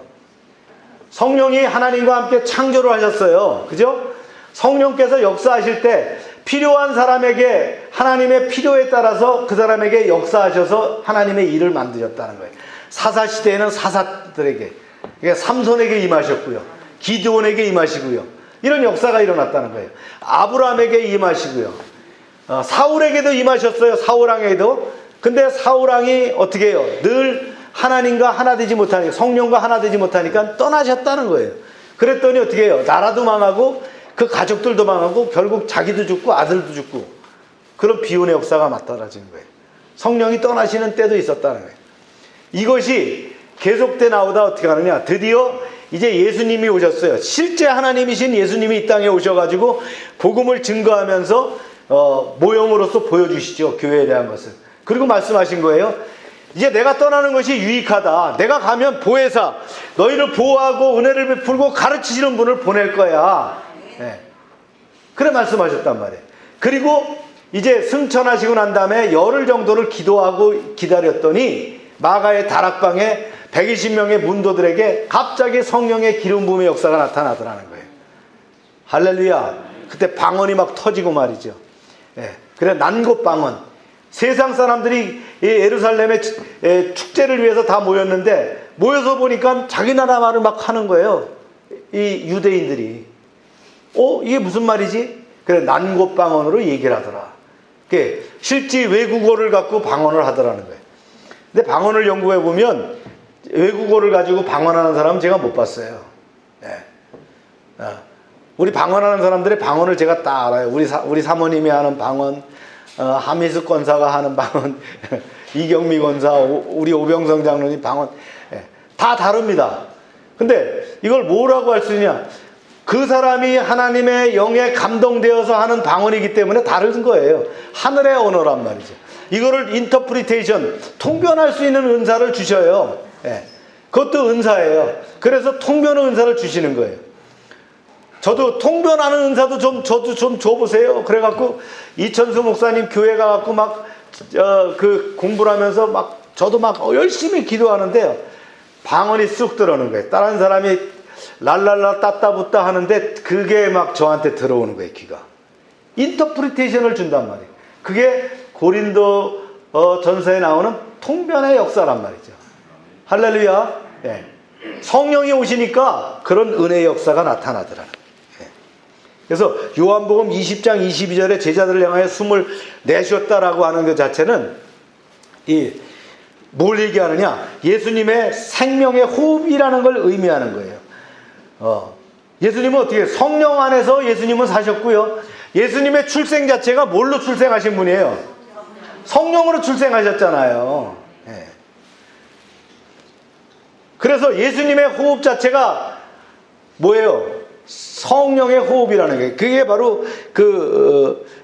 성령이 하나님과 함께 창조를 하셨어요. 그죠? 성령께서 역사하실 때 필요한 사람에게 하나님의 필요에 따라서 그 사람에게 역사하셔서 하나님의 일을 만드셨다는 거예요. 사사시대에는 사사들에게, 그러니까 삼손에게 임하셨고요, 기드온에게 임하시고요, 이런 역사가 일어났다는 거예요. 아브라함에게 임하시고요, 사울에게도 임하셨어요. 사울왕에게도. 근데 사울왕이 어떻게 해요? 늘 하나님과 하나 되지 못하니까, 성령과 하나 되지 못하니까 떠나셨다는 거예요. 그랬더니 어떻게 해요? 나라도 망하고 그 가족들도 망하고 결국 자기도 죽고 아들도 죽고, 그런 비운의 역사가 나타나지는 거예요. 성령이 떠나시는 때도 있었다는 거예요. 이것이 계속돼 나오다 어떻게 하느냐, 드디어 이제 예수님이 오셨어요. 실제 하나님이신 예수님이 이 땅에 오셔가지고 복음을 증거하면서 모형으로서 보여주시죠, 교회에 대한 것을. 그리고 말씀하신 거예요. 이제 내가 떠나는 것이 유익하다. 내가 가면 보혜사, 너희를 보호하고 은혜를 베풀고 가르치시는 분을 보낼 거야. 네. 그래 말씀하셨단 말이에요. 그리고 이제 승천하시고 난 다음에 열흘 정도를 기도하고 기다렸더니 마가의 다락방에 120명의 문도들에게 갑자기 성령의 기름 부음의 역사가 나타나더라는 거예요. 할렐루야. 그때 방언이 막 터지고 말이죠. 예. 그래 난곳 방언. 세상 사람들이 예루살렘의 축제를 위해서 다 모였는데, 모여서 보니까 자기 나라 말을 막 하는 거예요, 이 유대인들이. 이게 무슨 말이지? 그래 난곳 방언으로 얘기를 하더라. 실제 외국어를 갖고 방언을 하더라는 거예요. 근데 방언을 연구해 보면 외국어를 가지고 방언하는 사람은 제가 못 봤어요. 네. 우리 방언하는 사람들의 방언을 제가 다 알아요. 우리 사모님이 하는 방언, 하미숙 권사가 하는 방언, 이경미 권사, 우리 오병성 장로님 방언, 다 다릅니다. 근데 이걸 뭐라고 할 수 있냐? 그 사람이 하나님의 영에 감동되어서 하는 방언이기 때문에 다른 거예요. 하늘의 언어란 말이죠. 이거를 인터프리테이션, 통변할 수 있는 은사를 주셔요. 그것도 은사예요. 그래서 통변의 은사를 주시는 거예요. 저도 통변하는 은사도 저도 좀 줘보세요. 그래갖고 이천수 목사님 교회 가갖고 막 공부를 하면서 저도 열심히 기도하는데요, 방언이 쑥 들어오는 거예요. 다른 사람이 랄랄라 따따붙다 하는데 그게 막 저한테 들어오는 거예요, 귀가. 인터프리테이션을 준단 말이에요. 그게 고린도 전서에 나오는 통변의 역사란 말이죠. 할렐루야. 예. 성령이 오시니까 그런 은혜의 역사가 나타나더라는 거예요. 예. 그래서 요한복음 20장 22절에 제자들을 향하여 숨을 내쉬었다라고 하는 것 자체는 뭘 얘기하느냐? 예수님의 생명의 호흡이라는 걸 의미하는 거예요. 예수님은 어떻게 성령 안에서 예수님은 사셨고요. 예수님의 출생 자체가 뭘로 출생하신 분이에요? 성령으로 출생하셨잖아요. 예. 그래서 예수님의 호흡 자체가 뭐예요? 성령의 호흡이라는 거예요. 그게 바로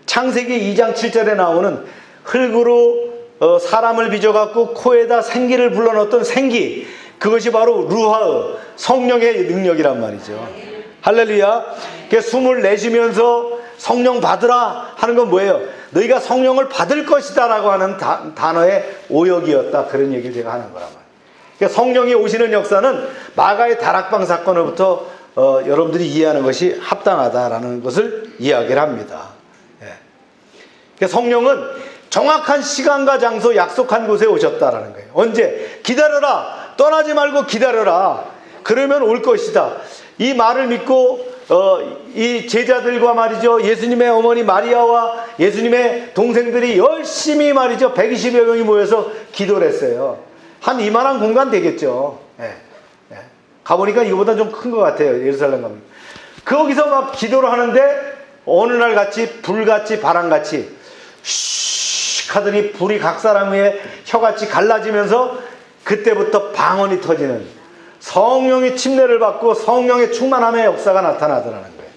창세기 2장 7절에 나오는 흙으로 사람을 빚어갖고 코에다 생기를 불러넣었던 생기, 그것이 바로 루하의 성령의 능력이란 말이죠. 할렐루야. 숨을 내쉬면서 성령 받으라 하는 건 뭐예요? 너희가 성령을 받을 것이다 라고 하는 단어의 오역이었다, 그런 얘기를 제가 하는 거란 말이에요. 그러니까 성령이 오시는 역사는 마가의 다락방 사건으로부터 여러분들이 이해하는 것이 합당하다라는 것을 이야기를 합니다. 예. 그러니까 성령은 정확한 시간과 장소, 약속한 곳에 오셨다라는 거예요. 언제? 기다려라. 떠나지 말고 기다려라. 그러면 올 것이다. 이 말을 믿고 이 제자들과 말이죠, 예수님의 어머니 마리아와 예수님의 동생들이 열심히 말이죠, 120여 명이 모여서 기도를 했어요. 한 이만한 공간 되겠죠. 예. 예. 가보니까 이거보다 좀 큰 것 같아요. 예루살렘 가면. 거기서 막 기도를 하는데 어느 날 같이 불같이 바람같이 슉 하더니 불이 각 사람 위에 혀같이 갈라지면서 그때부터 방언이 터지는, 성령의 침례를 받고 성령의 충만함의 역사가 나타나더라는 거예요.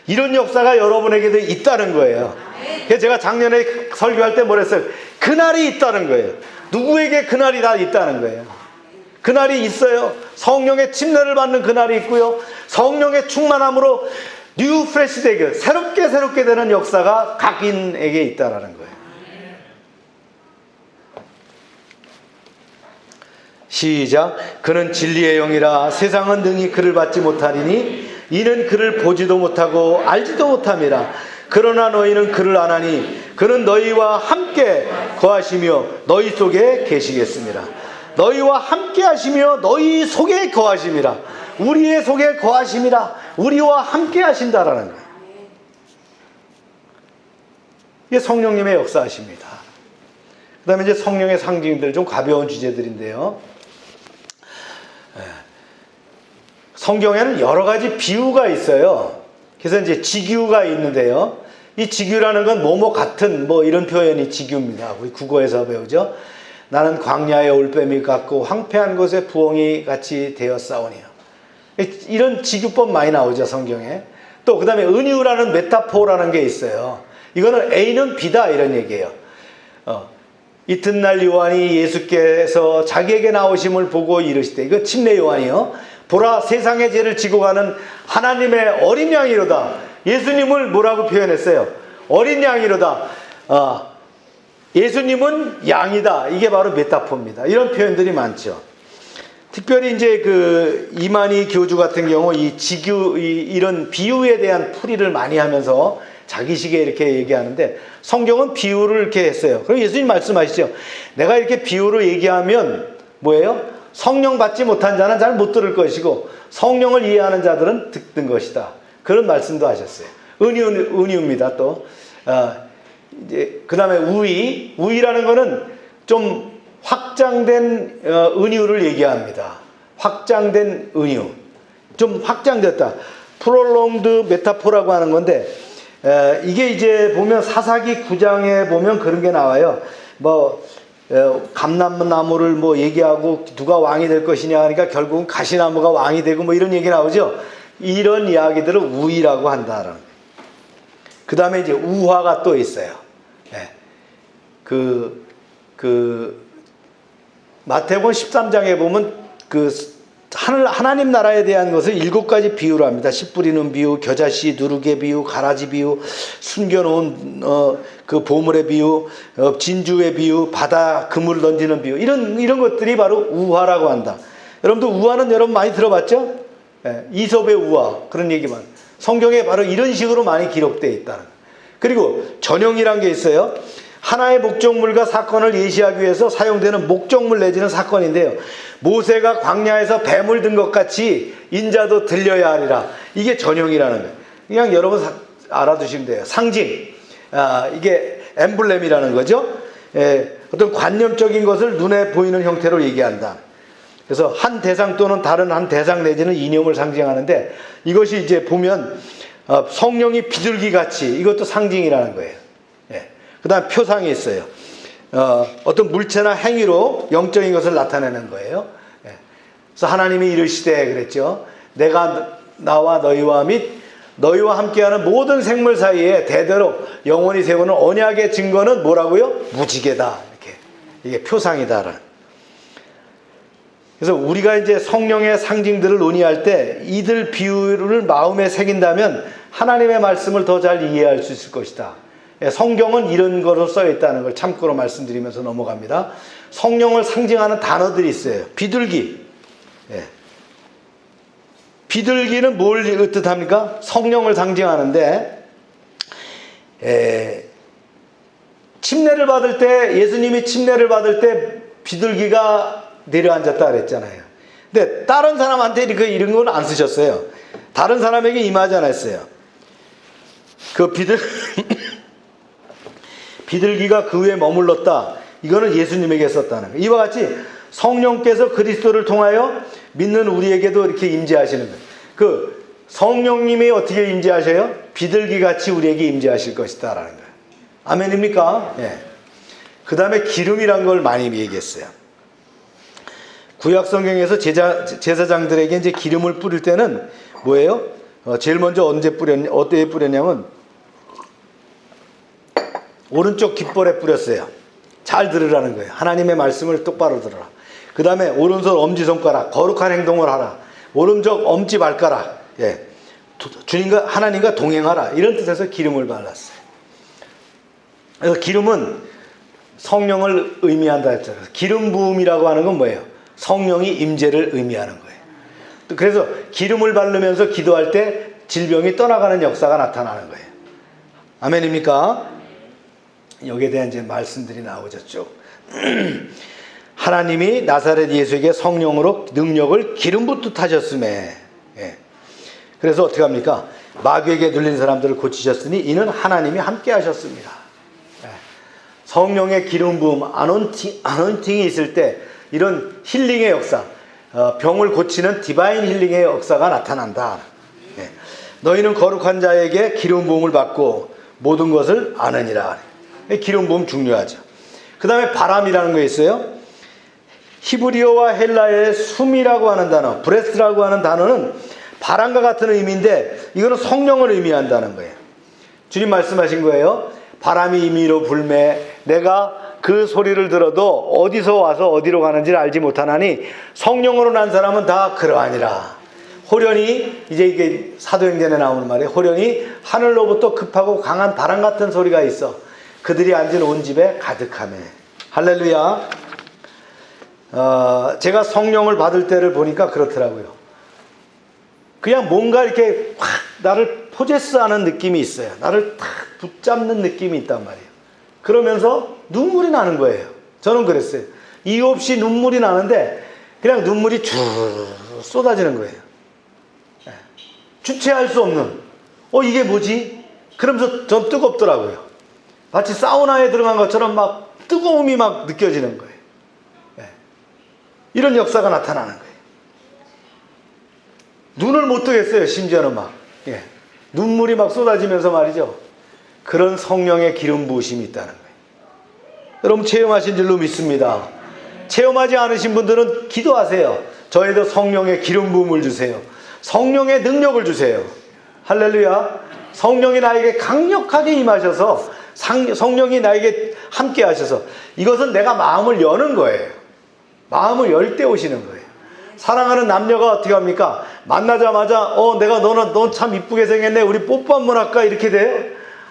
이런 역사가 여러분에게도 있다는 거예요. 그래서 제가 작년에 설교할 때 뭐랬어요? 그날이 있다는 거예요. 누구에게 그날이 다 있다는 거예요. 그날이 있어요. 성령의 침례를 받는 그날이 있고요. 성령의 충만함으로 뉴 프레시 되게 새롭게 되는 역사가 각인에게 있다는 거예요. 시작. 그는 진리의 영이라 세상은 능히 그를 받지 못하리니 이는 그를 보지도 못하고 알지도 못함이라. 그러나 너희는 그를 아나니 그는 너희와 함께 거하시며 너희 속에 계시겠습니다. 너희와 함께 하시며 너희 속에 거하심이라. 우리의 속에 거하심이라. 우리와 함께 하신다라는 거예요. 이게 성령님의 역사하십니다. 그 다음에 이제 성령의 상징들, 좀 가벼운 주제들인데요. 성경에는 여러 가지 비유가 있어요. 그래서 이제 지규가 있는데요. 이 지규라는 건 뭐뭐 같은 뭐 이런 표현이 지규입니다. 우리 국어에서 배우죠. 나는 광야의 올빼미 같고 황폐한 곳에 부엉이 같이 되었사오니요. 이런 지규법 많이 나오죠, 성경에. 또 그 다음에 은유라는 메타포라는 게 있어요. 이거는 A는 B다 이런 얘기예요. 이튿날 요한이 예수께서 자기에게 나오심을 보고 이르시되, 이거 침례 요한이요. 보라, 세상의 죄를 지고 가는 하나님의 어린 양이로다. 예수님을 뭐라고 표현했어요? 어린 양이로다. 예수님은 양이다. 이게 바로 메타포입니다. 이런 표현들이 많죠. 특별히 이제 이만희 교주 같은 경우 이 지규, 이런 비유에 대한 풀이를 많이 하면서 자기식에 이렇게 얘기하는데, 성경은 비유를 이렇게 했어요. 그럼 예수님 말씀하시죠. 내가 이렇게 비유로 얘기하면 뭐예요? 성령 받지 못한 자는 잘 못 들을 것이고 성령을 이해하는 자들은 듣는 것이다. 그런 말씀도 하셨어요. 은유입니다. 또 이제 그 다음에 우위라는 거는 좀 확장된 은유를 얘기합니다. 확장된 은유, 좀 확장됐다. 프롤롱드 메타포라고 하는 건데, 이게 이제 보면 사사기 9장에 보면 그런 게 나와요. 감람나무를 뭐 얘기하고 누가 왕이 될 것이냐 하니까 결국은 가시나무가 왕이 되고 뭐 이런 얘기 나오죠. 이런 이야기들을 우위라고 한다라는 거예요. 그 다음에 이제 우화가 또 있어요. 네. 마태복음 13장에 보면 하나님 나라에 대한 것을 7가지 비유로 합니다. 씨 뿌리는 비유, 겨자씨 누룩의 비유, 가라지 비유, 숨겨놓은 그 보물의 비유, 진주의 비유, 바다 그물 던지는 비유, 이런 것들이 바로 우화라고 한다. 여러분들 우화는 여러분 많이 들어봤죠? 네, 이솝의 우화, 그런 얘기만. 성경에 바로 이런 식으로 많이 기록되어 있다는. 그리고 전형이란 게 있어요. 하나의 목적물과 사건을 예시하기 위해서 사용되는 목적물 내지는 사건인데요. 모세가 광야에서 뱀을 든 것 같이 인자도 들려야 하리라. 이게 전형이라는 거예요. 그냥 여러분 알아두시면 돼요. 상징. 이게 엠블렘이라는 거죠. 어떤 관념적인 것을 눈에 보이는 형태로 얘기한다. 그래서 한 대상 또는 다른 한 대상 내지는 이념을 상징하는데, 이것이 이제 보면 성령이 비둘기같이, 이것도 상징이라는 거예요. 그 다음 표상이 있어요. 어떤 물체나 행위로 영적인 것을 나타내는 거예요. 그래서 하나님이 이르시되 그랬죠. 내가 나와 너희와 및 너희와 함께하는 모든 생물 사이에 대대로 영원히 세우는 언약의 증거는 뭐라고요? 무지개다. 이렇게. 이게 표상이다라는. 그래서 우리가 이제 성령의 상징들을 논의할 때 이들 비유를 마음에 새긴다면 하나님의 말씀을 더 잘 이해할 수 있을 것이다. 성경은 이런 거로 써 있다는 걸 참고로 말씀드리면서 넘어갑니다. 성령을 상징하는 단어들이 있어요. 비둘기. 비둘기는 뭘 뜻합니까? 성령을 상징하는데, 침례를 받을 때, 예수님이 침례를 받을 때 비둘기가 내려앉았다 그랬잖아요. 근데 다른 사람한테 이런 건 안 쓰셨어요. 다른 사람에게 임하지 않았어요. 그 비둘기가 그 위에 머물렀다. 이거는 예수님에게 썼다는 거예요. 이와 같이 성령께서 그리스도를 통하여 믿는 우리에게도 이렇게 임재하시는 거예요. 그 성령님이 어떻게 임재하셔요? 비둘기같이 우리에게 임재하실 것이다 라는 거예요. 아멘입니까? 그 다음에 기름이란 걸 많이 얘기했어요. 구약 성경에서 제사장들에게 이제 기름을 뿌릴 때는 뭐예요? 제일 먼저 어디에 뿌렸냐면 오른쪽 깃벌에 뿌렸어요. 잘 들으라는 거예요. 하나님의 말씀을 똑바로 들어라. 그 다음에 오른손 엄지손가락, 거룩한 행동을 하라. 오른쪽 엄지발가락, 주님과 하나님과 동행하라. 이런 뜻에서 기름을 발랐어요. 그래서 기름은 성령을 의미한다 했잖아요. 기름 부음이라고 하는 건 뭐예요? 성령이 임재를 의미하는 거예요. 그래서 기름을 바르면서 기도할 때 질병이 떠나가는 역사가 나타나는 거예요. 아멘입니까? 여기에 대한 이제 말씀들이 나오셨죠. 하나님이 나사렛 예수에게 성령으로 능력을 기름 붓듯 하셨음에, 그래서 어떻게 합니까? 마귀에게 눌린 사람들을 고치셨으니 이는 하나님이 함께 하셨습니다. 성령의 기름 부음, 아노인팅이 있을 때 이런 힐링의 역사, 병을 고치는 디바인 힐링의 역사가 나타난다. 너희는 거룩한 자에게 기름 부음을 받고 모든 것을 아느니라. 기름 부음 중요하죠. 그 다음에 바람이라는 거 있어요. 히브리어와 헬라어의 숨이라고 하는 단어, 브레스라고 하는 단어는 바람과 같은 의미인데 이거는 성령을 의미한다는 거예요. 주님 말씀하신 거예요. 바람이 임의로 불매 내가 그 소리를 들어도 어디서 와서 어디로 가는지를 알지 못하나니 성령으로 난 사람은 다 그러하니라. 호련히, 이제 이게 사도행전에 나오는 말이에요. 호련히 하늘로부터 급하고 강한 바람 같은 소리가 있어 그들이 앉은 온 집에 가득하매. 할렐루야. 제가 성령을 받을 때를 보니까 그렇더라고요. 그냥 뭔가 이렇게 확 나를 포제스하는 느낌이 있어요. 나를 탁 붙잡는 느낌이 있단 말이에요. 그러면서 눈물이 나는 거예요. 저는 그랬어요. 이유 없이 눈물이 나는데 그냥 눈물이 쭉 쏟아지는 거예요. 주체할 수 없는, 이게 뭐지? 그러면서 전 뜨겁더라고요. 마치 사우나에 들어간 것처럼 막 뜨거움이 막 느껴지는 거예요. 이런 역사가 나타나는 거예요. 눈을 못 뜨겠어요. 심지어는 막 눈물이 막 쏟아지면서 말이죠. 그런 성령의 기름 부으심이 있다는 거예요. 여러분 체험하신 줄로 믿습니다. 체험하지 않으신 분들은 기도하세요. 저에도 성령의 기름 부음을 주세요. 성령의 능력을 주세요. 할렐루야. 성령이 나에게 강력하게 임하셔서 성령이 나에게 함께 하셔서, 이것은 내가 마음을 여는 거예요. 마음을 열 때 오시는 거예요. 사랑하는 남녀가 어떻게 합니까? 만나자마자 넌 참 이쁘게 생겼네, 우리 뽀뽀 한번 할까, 이렇게 돼요?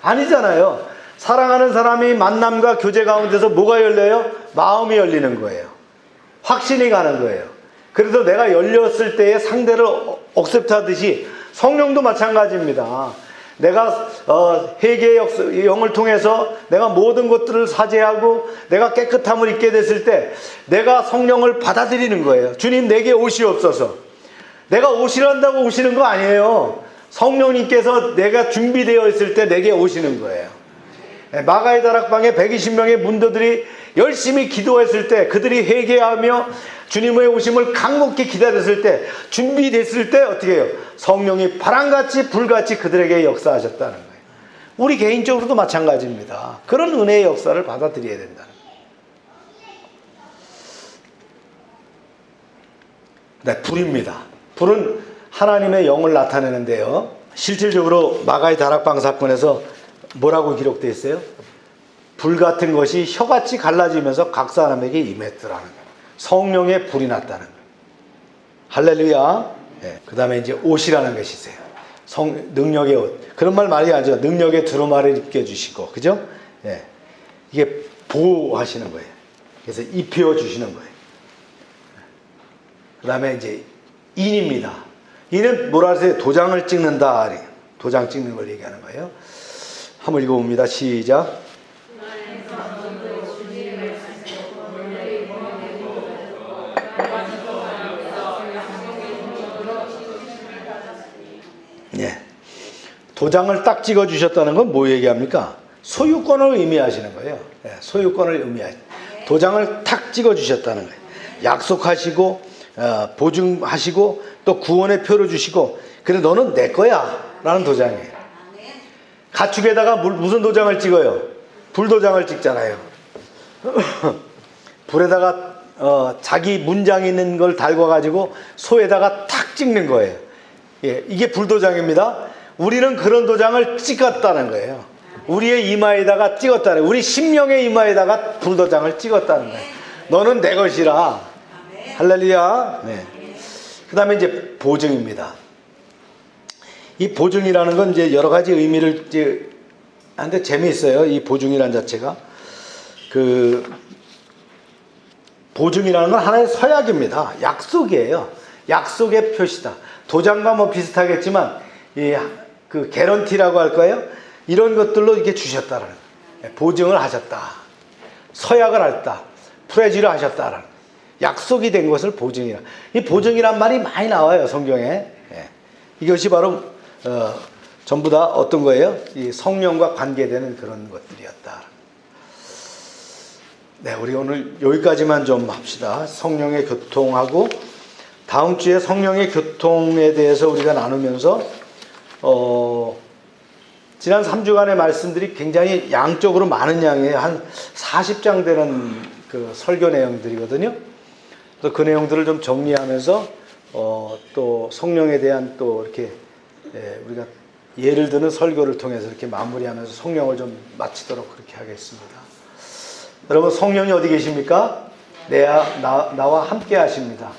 아니잖아요. 사랑하는 사람이 만남과 교제 가운데서 뭐가 열려요? 마음이 열리는 거예요. 확신이 가는 거예요. 그래서 내가 열렸을 때의 상대를 억셉트하듯이 성령도 마찬가지입니다. 내가 회개의 영을 통해서 내가 모든 것들을 사죄하고 내가 깨끗함을 입게 됐을 때 내가 성령을 받아들이는 거예요. 주님 내게 오시옵소서. 내가 오시란다고 오시는 거 아니에요. 성령님께서 내가 준비되어 있을 때 내게 오시는 거예요. 마가의 다락방에 120명의 문도들이 열심히 기도했을 때, 그들이 회개하며 주님의 오심을 강목히 기다렸을 때, 준비됐을 때 어떻게 해요? 성령이 바람같이 불같이 그들에게 역사하셨다는 거예요. 우리 개인적으로도 마찬가지입니다. 그런 은혜의 역사를 받아들여야 된다는 거예요. 네, 불입니다. 불은 하나님의 영을 나타내는데요, 실질적으로 마가의 다락방 사건에서 뭐라고 기록되어 있어요? 불 같은 것이 혀같이 갈라지면서 각 사람에게 임했더라는 거예요. 성령의 불이 났다는 거예요. 할렐루야. 네. 그 다음에 이제 옷이라는 것이 있어요. 능력의 옷. 그런 말 많이 하죠. 능력의 두루마리를 입혀주시고, 그죠? 네. 이게 보호하시는 거예요. 그래서 입혀주시는 거예요. 그 다음에 이제 인입니다. 인은 뭐라 하세요? 도장을 찍는다. 도장 찍는 걸 얘기하는 거예요. 한번 읽어봅니다. 시작. 예. 도장을 딱 찍어 주셨다는 건 뭐 얘기합니까? 소유권을 의미하시는 거예요. 예, 소유권을 의미하시는. 도장을 탁 찍어 주셨다는 거예요. 약속하시고 보증하시고 또 구원의 표를 주시고, 그래 너는 내 거야 라는 도장이에요. 가축에다가 무슨 도장을 찍어요? 불도장을 찍잖아요. 불에다가 자기 문장 있는 걸 달궈가지고 소에다가 탁 찍는 거예요. 예, 이게 불도장입니다. 우리는 그런 도장을 찍었다는 거예요. 우리의 이마에다가 찍었다는 거예요. 우리 심령의 이마에다가 불도장을 찍었다는 거예요. 너는 내 것이라. 할렐루야. 네. 그 다음에 이제 보증입니다. 이 보증이라는 건 이제 여러 가지 의미를 이제 하는데 재미있어요. 이 보증이라는 자체가. 보증이라는 건 하나의 서약입니다. 약속이에요. 약속의 표시다. 도장과 뭐 비슷하겠지만, 그 개런티라고 할까요? 이런 것들로 이렇게 주셨다라는 거예요. 보증을 하셨다. 서약을 했다. 프레지를 하셨다라는 거예요. 약속이 된 것을 보증이라. 이 보증이란 말이 많이 나와요, 성경에. 예. 이것이 바로 전부 다 어떤 거예요? 이 성령과 관계되는 그런 것들이었다. 네, 우리 오늘 여기까지만 좀 합시다. 성령의 교통하고, 다음 주에 성령의 교통에 대해서 우리가 나누면서 지난 3주간의 말씀들이 굉장히 양적으로 많은 양이에요. 한 40장 되는 그 설교 내용들이거든요. 또 그 내용들을 좀 정리하면서 또 성령에 대한 또 이렇게 우리가 예를 드는 설교를 통해서 이렇게 마무리하면서 성령을 좀 마치도록 그렇게 하겠습니다. 여러분, 성령이 어디 계십니까? 나와 함께 하십니다.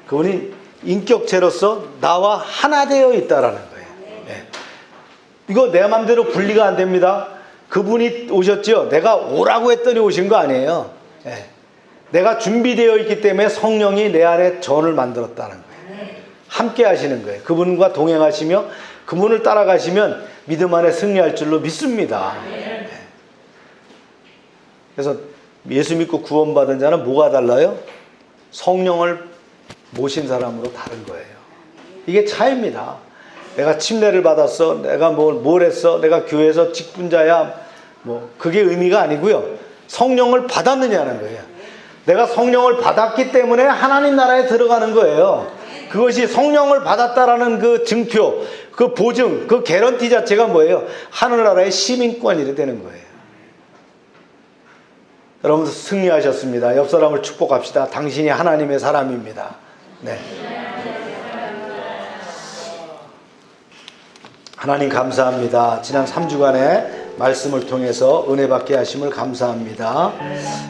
그분이 인격체로서 나와 하나 되어 있다라는 거예요. 네. 이거 내 마음대로 분리가 안 됩니다. 그분이 오셨죠. 내가 오라고 했더니 오신 거 아니에요. 네. 내가 준비되어 있기 때문에 성령이 내 안에 전을 만들었다는 거예요. 함께 하시는 거예요. 그분과 동행하시며 그분을 따라가시면 믿음 안에 승리할 줄로 믿습니다. 네. 그래서 예수 믿고 구원받은 자는 뭐가 달라요? 성령을 모신 사람으로 다른 거예요. 이게 차이입니다. 내가 침례를 받았어, 내가 뭘 했어, 내가 교회에서 직분자야, 뭐 그게 의미가 아니고요. 성령을 받았느냐는 거예요. 내가 성령을 받았기 때문에 하나님 나라에 들어가는 거예요. 그것이 성령을 받았다라는 그 증표, 그 보증, 그 개런티 자체가 뭐예요? 하늘나라의 시민권이 되는 거예요. 여러분 승리하셨습니다. 옆 사람을 축복합시다. 당신이 하나님의 사람입니다. 네. 하나님 감사합니다. 지난 3주간의 말씀을 통해서 은혜 받게 하심을 감사합니다.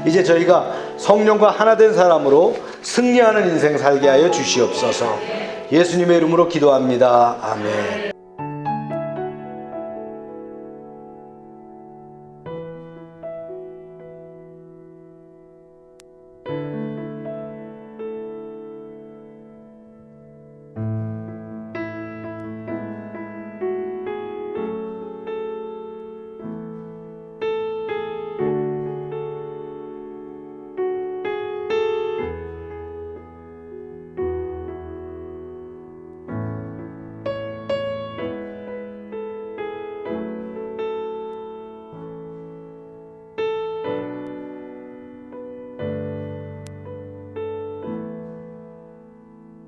이제 저희가 성령과 하나 된 사람으로 승리하는 인생 살게 하여 주시옵소서. 예수님의 이름으로 기도합니다. 아멘.